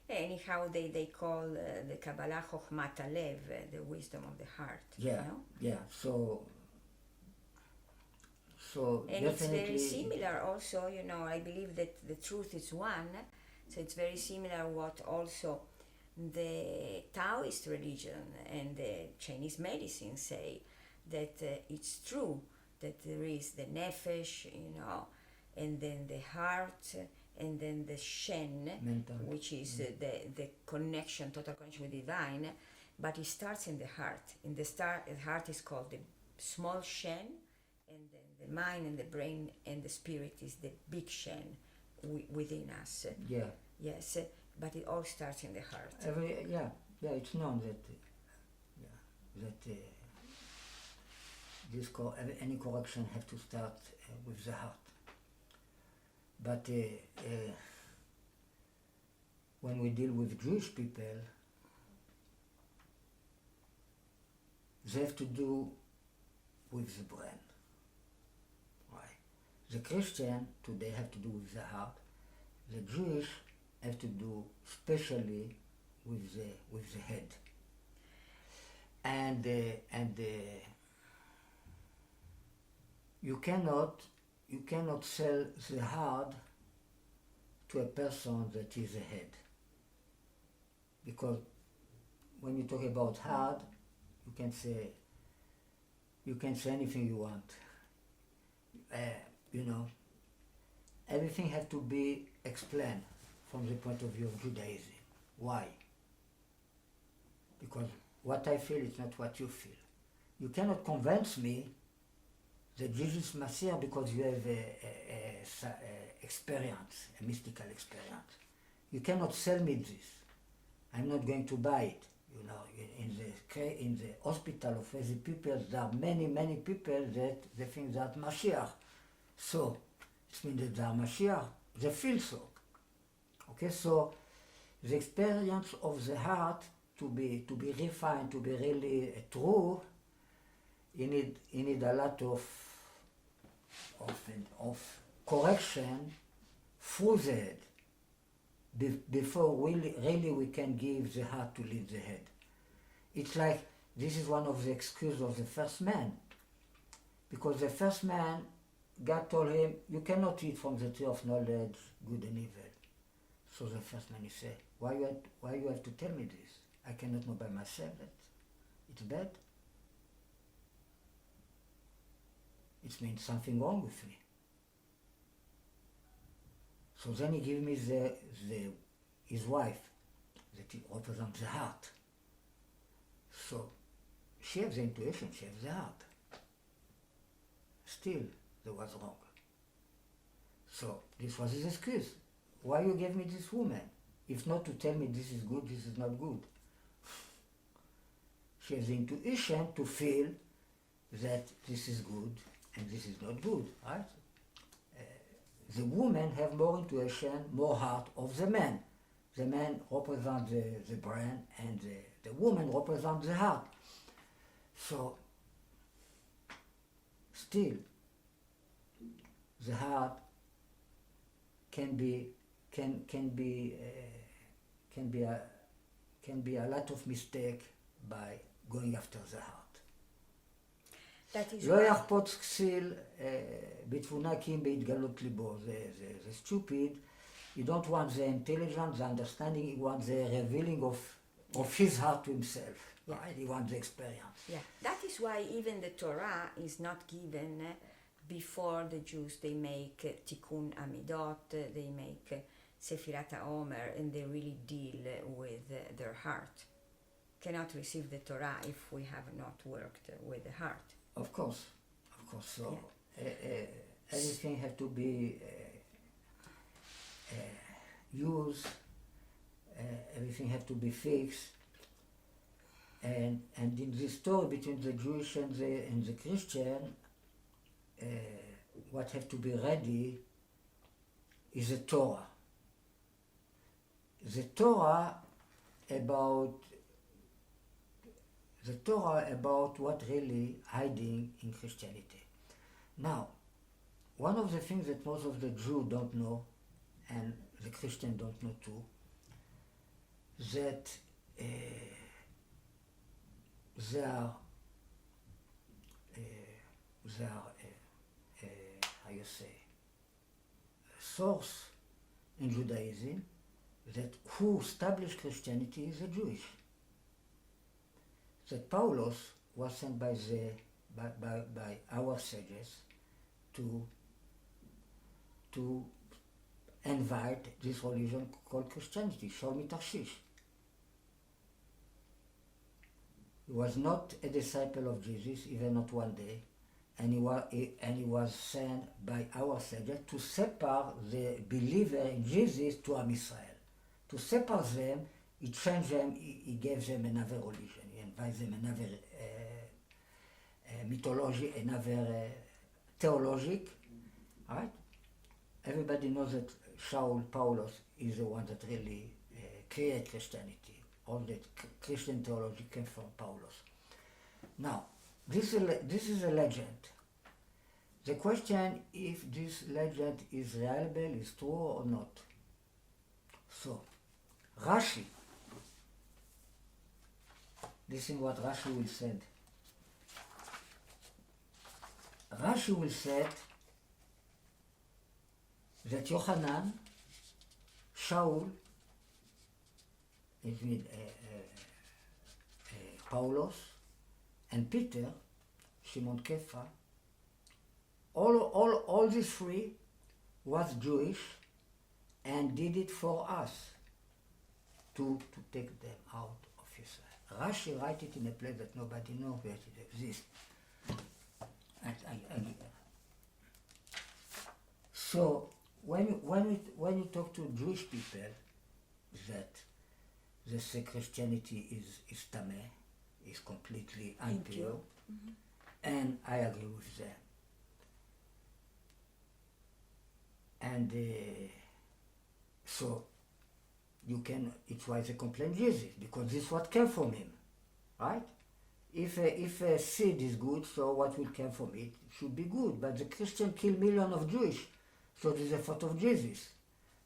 Anyhow, they call the Kabbalah Chochmat Halev, the wisdom of the heart. Yeah, You know? yeah. So And it's definitely. very similar also, you know, I believe that the truth is one, so it's very similar what also the Taoist religion and the Chinese medicine say, that it's true that there is the nefesh, you know, and then the heart, and then the shen, Mental. which is the connection, total connection with divine, but it starts in the heart. In the heart is called the small shen, and then the mind and the brain and the spirit is the big shen within us. Yeah. Yes, but it all starts in the heart. It's known that any correction have to start with the heart. But when we deal with Jewish people, they have to do with the brain. Right? The Christian today have to do with the heart. The Jewish have to do especially with the head. And you cannot sell the heart to a person that is a head. Because when you talk about heart, you can say anything you want. Everything has to be explained from the point of view of Judaism. Why? Because what I feel is not what you feel. You cannot convince me that Jesus is Mashiach because you have a experience, a mystical experience. You cannot sell me this. I'm not going to buy it. You know, in the hospital of crazy people, there are many people that they think that Mashiach. So it means that they are Mashiach. They feel so. Okay, so the experience of the heart to be refined, to be really true, you need a lot of correction through the head before really we can give the heart to lead the head. It's like this is one of the excuses of the first man, because the first man, God told him, you cannot eat from the tree of knowledge, good and evil. So the first man, he said, why you have to tell me this? I cannot know by myself that it's bad. It means something wrong with me. So then he gave me his wife, that represents the heart. So she has the intuition, she has the heart. Still, there was wrong. So this was his excuse. Why you gave me this woman? If not to tell me this is good, this is not good. She has the intuition to feel that this is good and this is not good, right? The woman have more intuition, more heart of the man. The man represents the brain and the woman represents the heart. So, still, the heart can be a lot of mistake by going after the heart. לא יחפוץ כסיל בתבונה כי אם בהתגלות ליבו. זה stupid. You don't want the intelligence, the understanding, you want the revealing of his heart to himself. Yeah. Right? You want the experience. Yeah, that is why even the Torah is not given before the Jews. They make Tikkun Amidot, they make Sefirat HaOmer, and they really deal with their heart. Cannot receive the Torah if we have not worked with the heart. Of course. So everything has to be used. Everything has to be fixed. And in the story between the Jewish and the Christian, what has to be ready is the Torah. The Torah about what really hiding in Christianity. Now, one of the things that most of the Jews don't know, and the Christians don't know too, that there are how you say, a source in Judaism that who established Christianity is the Jewish. That Paulos was sent by our sages to invite this religion called Christianity, Shaul Tarshish. He was not a disciple of Jesus, even not one day, and he was sent by our sages to separate the believer in Jesus to Am Israel. To separate them, he changed them, he gave them another religion. Advise them another mythology, another theologic, right? Everybody knows that Shaul Paulos is the one that really created Christianity. All that Christian theology came from Paulos. Now, this is a legend. The question if this legend is reliable, is true or not. So, Rashi. Listen what Rashi will say. Rashi will say that Yochanan, Shaul, it means Paulos, and Peter, Shimon Kefa, all these three was Jewish and did it for us to take them out of Israel. Rashi write it in a place that nobody knows that it exists. So when you talk to Jewish people that they say Christianity is tameh, is completely impure, and I agree with them. And so you can, it's why they complain Jesus, because this is what came from him, right? If a seed is good, so what will come from it should be good. But the Christian killed millions of Jewish, so this is a fault of Jesus.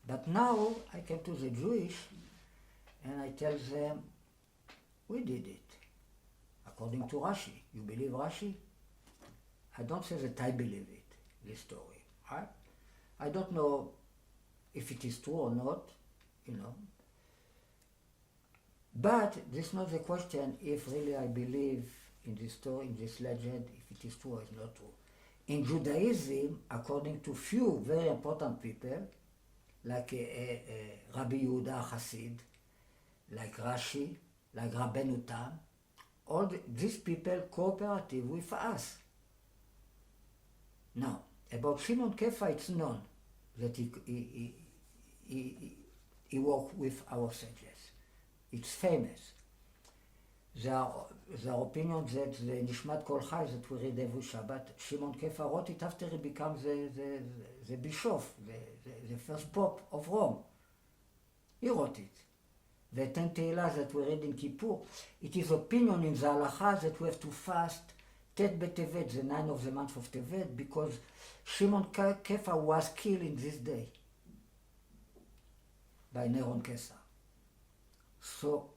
But now I came to the Jewish and I tell them, we did it. According to Rashi. You believe Rashi? I don't say that I believe it, this story, right? I don't know if it is true or not, you know. But this is not the question if really I believe in this story, in this legend, if it is true or is not true. In Judaism, according to few very important people, like Rabbi Yehuda Hasid, like Rashi, like Rabbeinu Tam, all these people cooperative with us. Now, about Shimon Kefa, it's known that he worked with our sages. It's famous. The opinion that the Nishmat Kol Chai that we read every Shabbat, Shimon Kefa wrote it after he becomes the bishop, the first pope of Rome. He wrote it. The 10 Tehillah that we read in Kippur, it is opinion in the Halacha that we have to fast Tet B'Tevet, the 9th of the month of Tevet, because Shimon Kefa was killed in this day by Neron Kesar. So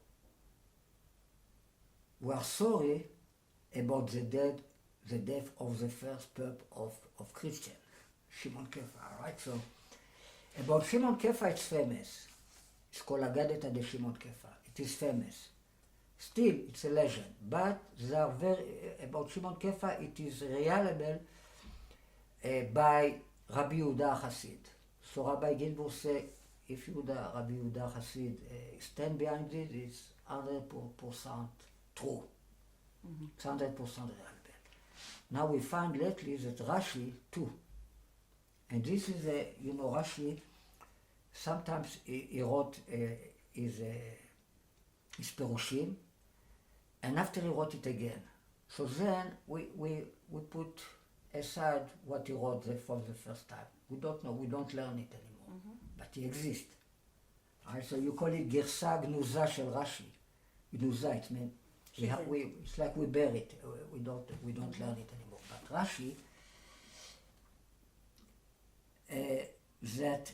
we are sorry about the death of the first pope of Christian, Shimon Kefa, right? So about Shimon Kefa, it's famous. It's called Agadeta de Shimon Kefa. It is famous. Still, it's a legend. But they are about Shimon Kefa, it is reliable by Rabbi Yehuda Hasid. So Rabbi Gilbert said, if Rabbi Yehuda Hasid stand behind it, it's 100% true. It's 100% reliable. Now we find lately that Rashi too. And this is Rashi, sometimes he wrote his Perushim, and after he wrote it again. So then we put aside what he wrote for the first time. We don't know, we don't learn it anymore, but he exists. Right, so you call it Girsa Gnuza Shel Rashi. Gnuza, it means it's like we bury it. We don't learn it anymore. But Rashi, that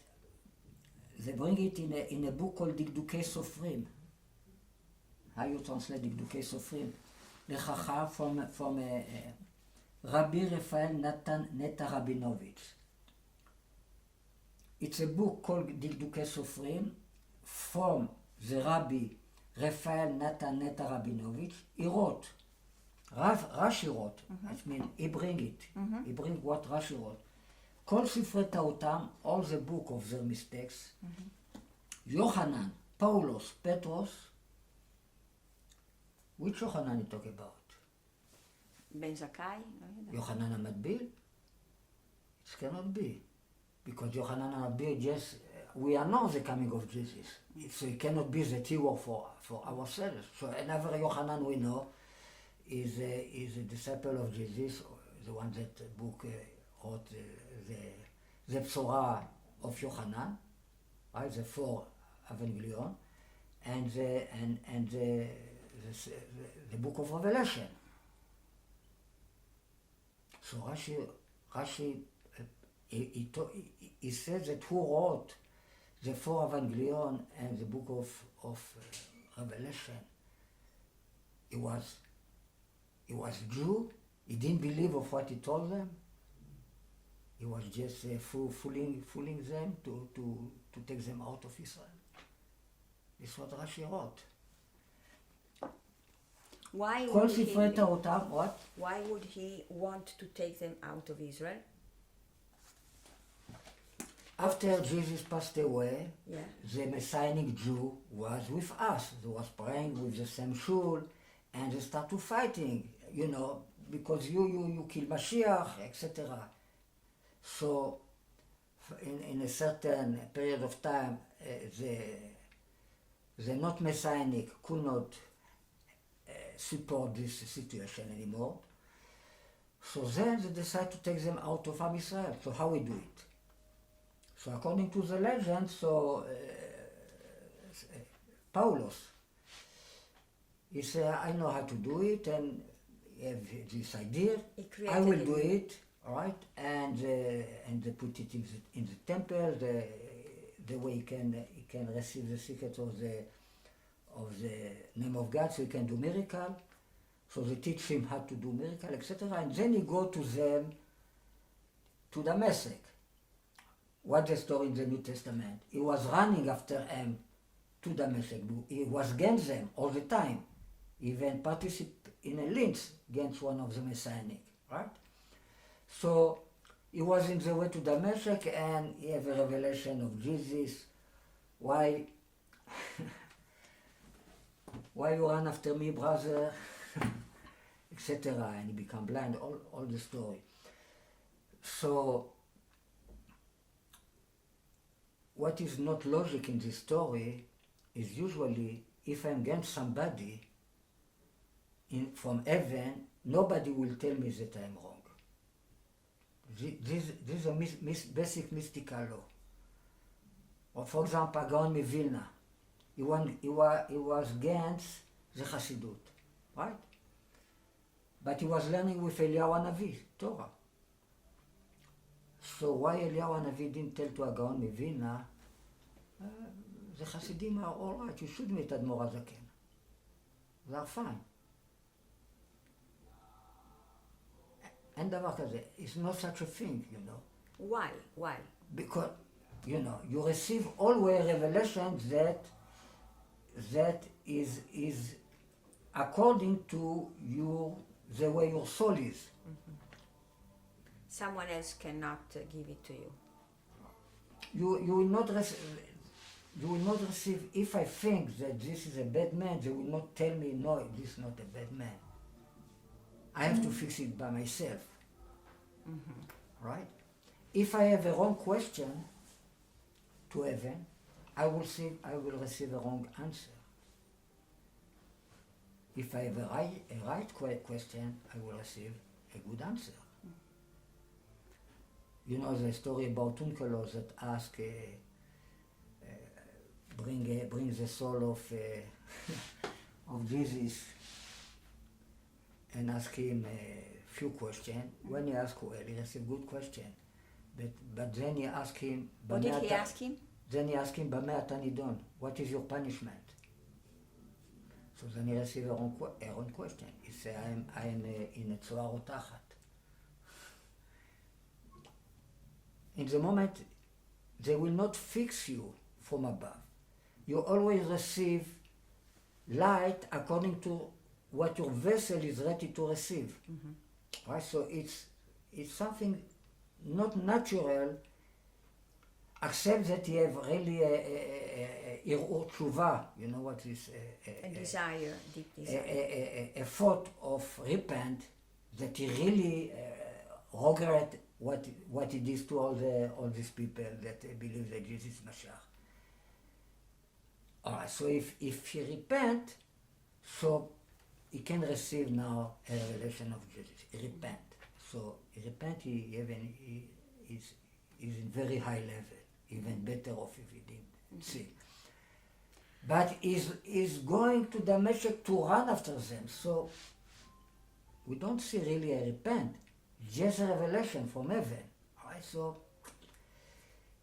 they bring it in a book called Dikdukei Sofrim. How you translate Dikdukei Sofrim? Lechacha from Rabbi Raphael Natan Neta Rabinovich. It's a book called Dikdukei Sofrim from the Rabbi Raphael Natan Neta Rabinovich. He wrote, Rashi wrote, I mean, he bring it. He bring what Rashi wrote. כל ספרי טעותם, all the book of their mistakes, יוחנן, פאולוס, פטרוס, which יוחנן you talk about? Ben Zakkai? יוחנן המטביל? It cannot be. Because יוחנן המטביל just, we are not the coming of Jesus. So it cannot be that he worked for ourselves. So another Yohanan we know is a disciple of Jesus, the one that book wrote the Psorah of Yohanan, right? The 4 Evangelion, and the book of Revelation. So Rashi he says that who wrote the 4 Evangelion and the book of Revelation, he was Jew. He didn't believe of what he told them. He was just fooling them to take them out of Israel. This is what Rashi wrote. Why would he want to take them out of Israel? After Jesus passed away, Yeah. the Messianic Jew was with us. They was praying with the same shul, and they started fighting, because you kill Mashiach, etc. So, in a certain period of time, the not Messianic could not support this situation anymore. So then they decided to take them out of Am Israel. So how we do it? So according to the legend, Paulos, he said, I know how to do it, and he have this idea, I will do it, all right? And they put it in the temple, the way he can receive the secret of the name of God, so he can do miracle. So they teach him how to do miracle, etc. And then he go to them to Damascus. What's the story in the New Testament? He was running after them to Damascus. He was against them all the time. Even participated in a lynch against one of the Messianic, right? So he was in the way to Damascus, and he have a revelation of Jesus. Why you run after me, brother? Etc. And he become blind, all the story. So what is not logic in this story is usually if I'm against somebody from heaven, nobody will tell me that I'm wrong. This is a basic mystical law. Or for example, Gaon Vilna, he was against the Hasidut, right? But he was learning with Eliyahu Hanavi, Torah. So why Eliyahu Hanavi didn't tell to Gaon Vilna, the Hasidim are all right, you should meet Admor HaZaken. They are fine. אין דבר כזה. It's not such a thing, Why? Why? Because, you receive always revelation that is according to the way your soul is. Mm-hmm. Someone else cannot give it to you. You will not receive, if I think that this is a bad man, they will not tell me, no, this is not a bad man. I have to fix it by myself, right? If I have a wrong question to heaven, I will receive a wrong answer. If I have a right question, I will receive a good answer. You know the story about Unkelos that ask, bring the soul of of Jesus, and ask him a few questions. When he asked well, he received good question. But then he asked him... What did he ask him? Then he asked him, "Bama ata nidon? What is your punishment?" So then he received a wrong question. He said, I am in a tzora rotachat. In the moment, they will not fix you from above. You always receive light according to what your vessel is ready to receive. Mm-hmm. Right? So it's something not natural, except that you have really a irur tshuva, you know what is a desire, deep desire. A thought of repent, that he really regret what it is to all these people that believe that Jesus is Mashiach. Alright, so if he repent, so he can receive now a revelation of Jesus. He repent. So he repent, he is in very high level, even better off if he didn't see. But he's going to Damascus to run after them. So we don't see really a repent, just a revelation from heaven. Alright, so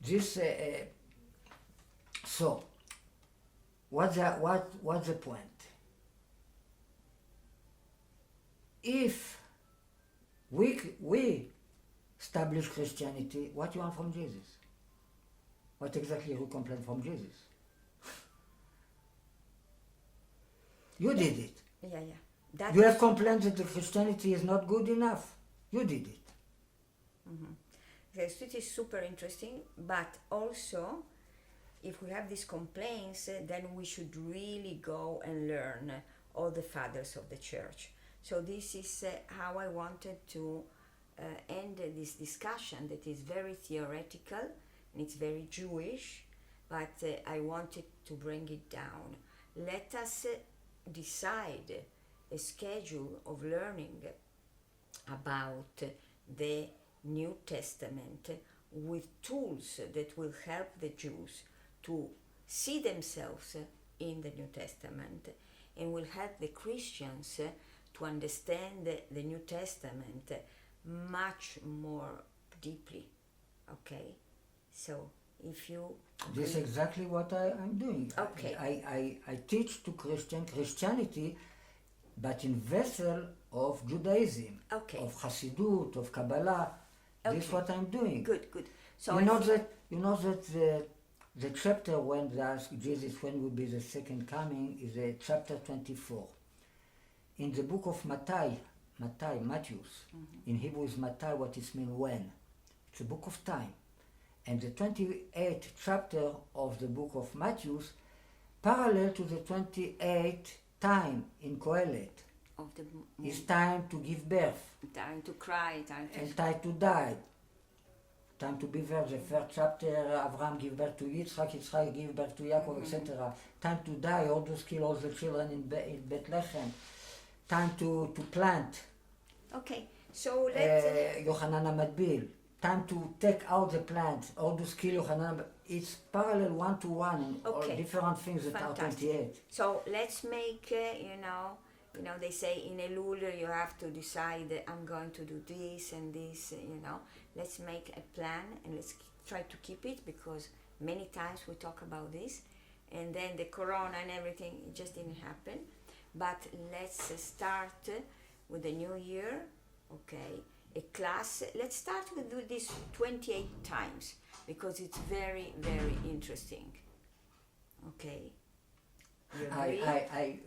this so what's the point? If we establish Christianity, what you want from Jesus? What exactly you complain from Jesus? You did it. Yeah. You have complained that the Christianity is not good enough. You did it. Mm-hmm. Okay, so it is super interesting, but also, if we have these complaints, then we should really go and learn all the fathers of the church. So this is how I wanted to end this discussion that is very theoretical and it's very Jewish, but I wanted to bring it down. Let us decide a schedule of learning about the New Testament with tools that will help the Jews to see themselves in the New Testament and will help the Christians to understand the New Testament much more deeply. Okay? So if you agree. This is exactly what I'm doing. Okay. I teach to Christianity, but in vessel of Judaism, Okay. of Hasidut, of Kabbalah. This is Okay. what I'm doing. Good, good. So You know that the chapter when they ask Jesus when will be the second coming is chapter 24. In the book of Matthew, in Hebrew is Matthew, what it means when. It's a book of time. And the 28th chapter of the book of Matthew parallel to the 28th time in Kohelet. of the It's time to give birth time to cry, time to and time to die. Time to be birth. The first chapter, Abraham give birth to Yitzchak, Yitzchak give birth to Yaakov, etc. Time to die, all those kill all the children in Bethlehem. Time to plant. Okay, so let's Yochanan HaMatbil. Time to take out the plant, all those kill Yochanan. It's parallel one to one, and all Okay. different things that Fantastic. are 28. so let's make they say in a lula you have to decide I'm going to do this and this, let's make a plan and let's try to keep it, because many times we talk about this and then the corona and everything, it just didn't happen. But let's start with the new year, okay, a class. Let's start with this 28 times because it's very, very interesting. Okay, you agree?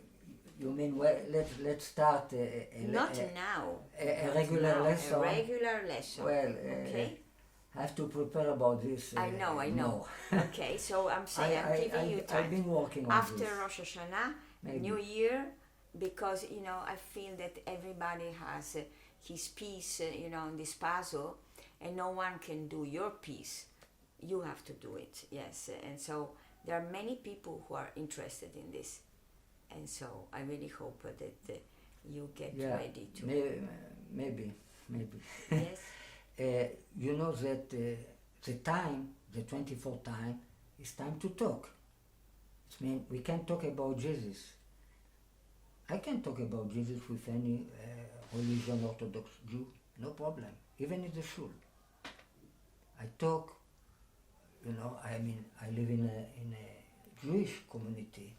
You mean let's start Not now. a Not regular now, lesson? A regular lesson. Well, okay. I have to prepare about this. I know. No. Okay, so I'm saying I'm giving you time. I've been working on After this. Rosh Hashanah, Maybe. New Year, because I feel that everybody has his piece, in this puzzle, and no one can do your piece. You have to do it, yes. And so there are many people who are interested in this, and so I really hope that you get ready to. Maybe. Yes. You know that the time, the 24 time, is time to talk. It means we can talk about Jesus. I can talk about Jesus with any religion, Orthodox Jew, no problem, even in the shul. I talk, I live in a Jewish community,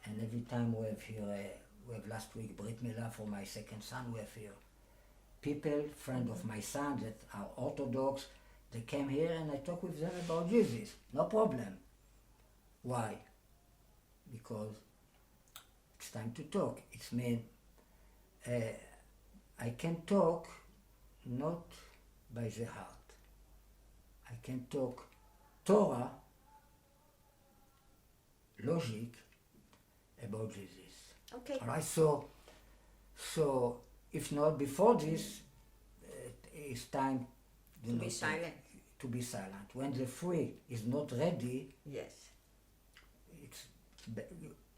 and every time we have here, we have last week Brit Milah for my second son, we have here people, friends of my son that are Orthodox, they came here and I talk with them about Jesus, no problem. Why? Because it's time to talk. It's mean I can talk not by the heart. I can talk Torah, logic about Jesus. Okay. All right. So if not before this, it's time To be silent. To be silent. When the free is not ready, Yes.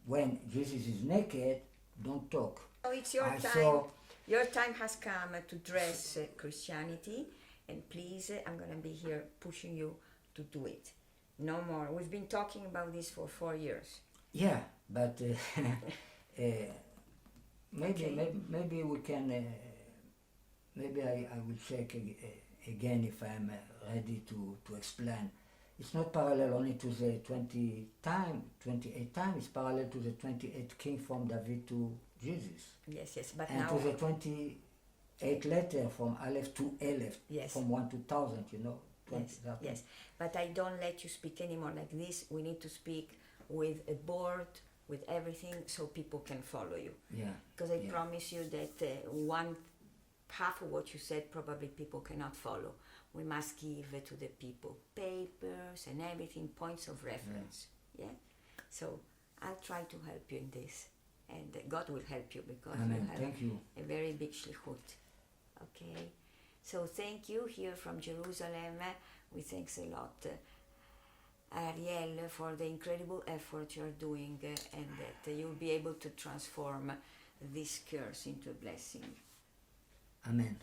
when Jesus is naked, don't talk. So it's your time. So Your time has come to dress Christianity, and please, I'm going to be here pushing you to do it. No more. We've been talking about this for 4 years. yeah, but maybe Okay. maybe we can. Maybe I will check again if I'm ready to explain. It's not parallel only to the 28 time, it's parallel to the 28 king from David to Jesus. Yes, but And now... to the 28 letter from Aleph to Aleph, Yes. from 1 to 1000, 20, Yes, but I don't let you speak anymore like this. We need to speak with a board, with everything, so people can follow you. Yeah. Because I yeah. promise you that half of what you said probably people cannot follow. we must give to the people papers and everything, points of reference. Yeah. So I'll try to help you in this, and God will help you because Amen. you have Thank you. a very big shlichut. Okay. So thank you here from Jerusalem. We thanks a lot, Ariel, for the incredible effort you're doing, and that you'll be able to transform this curse into a blessing. Amen.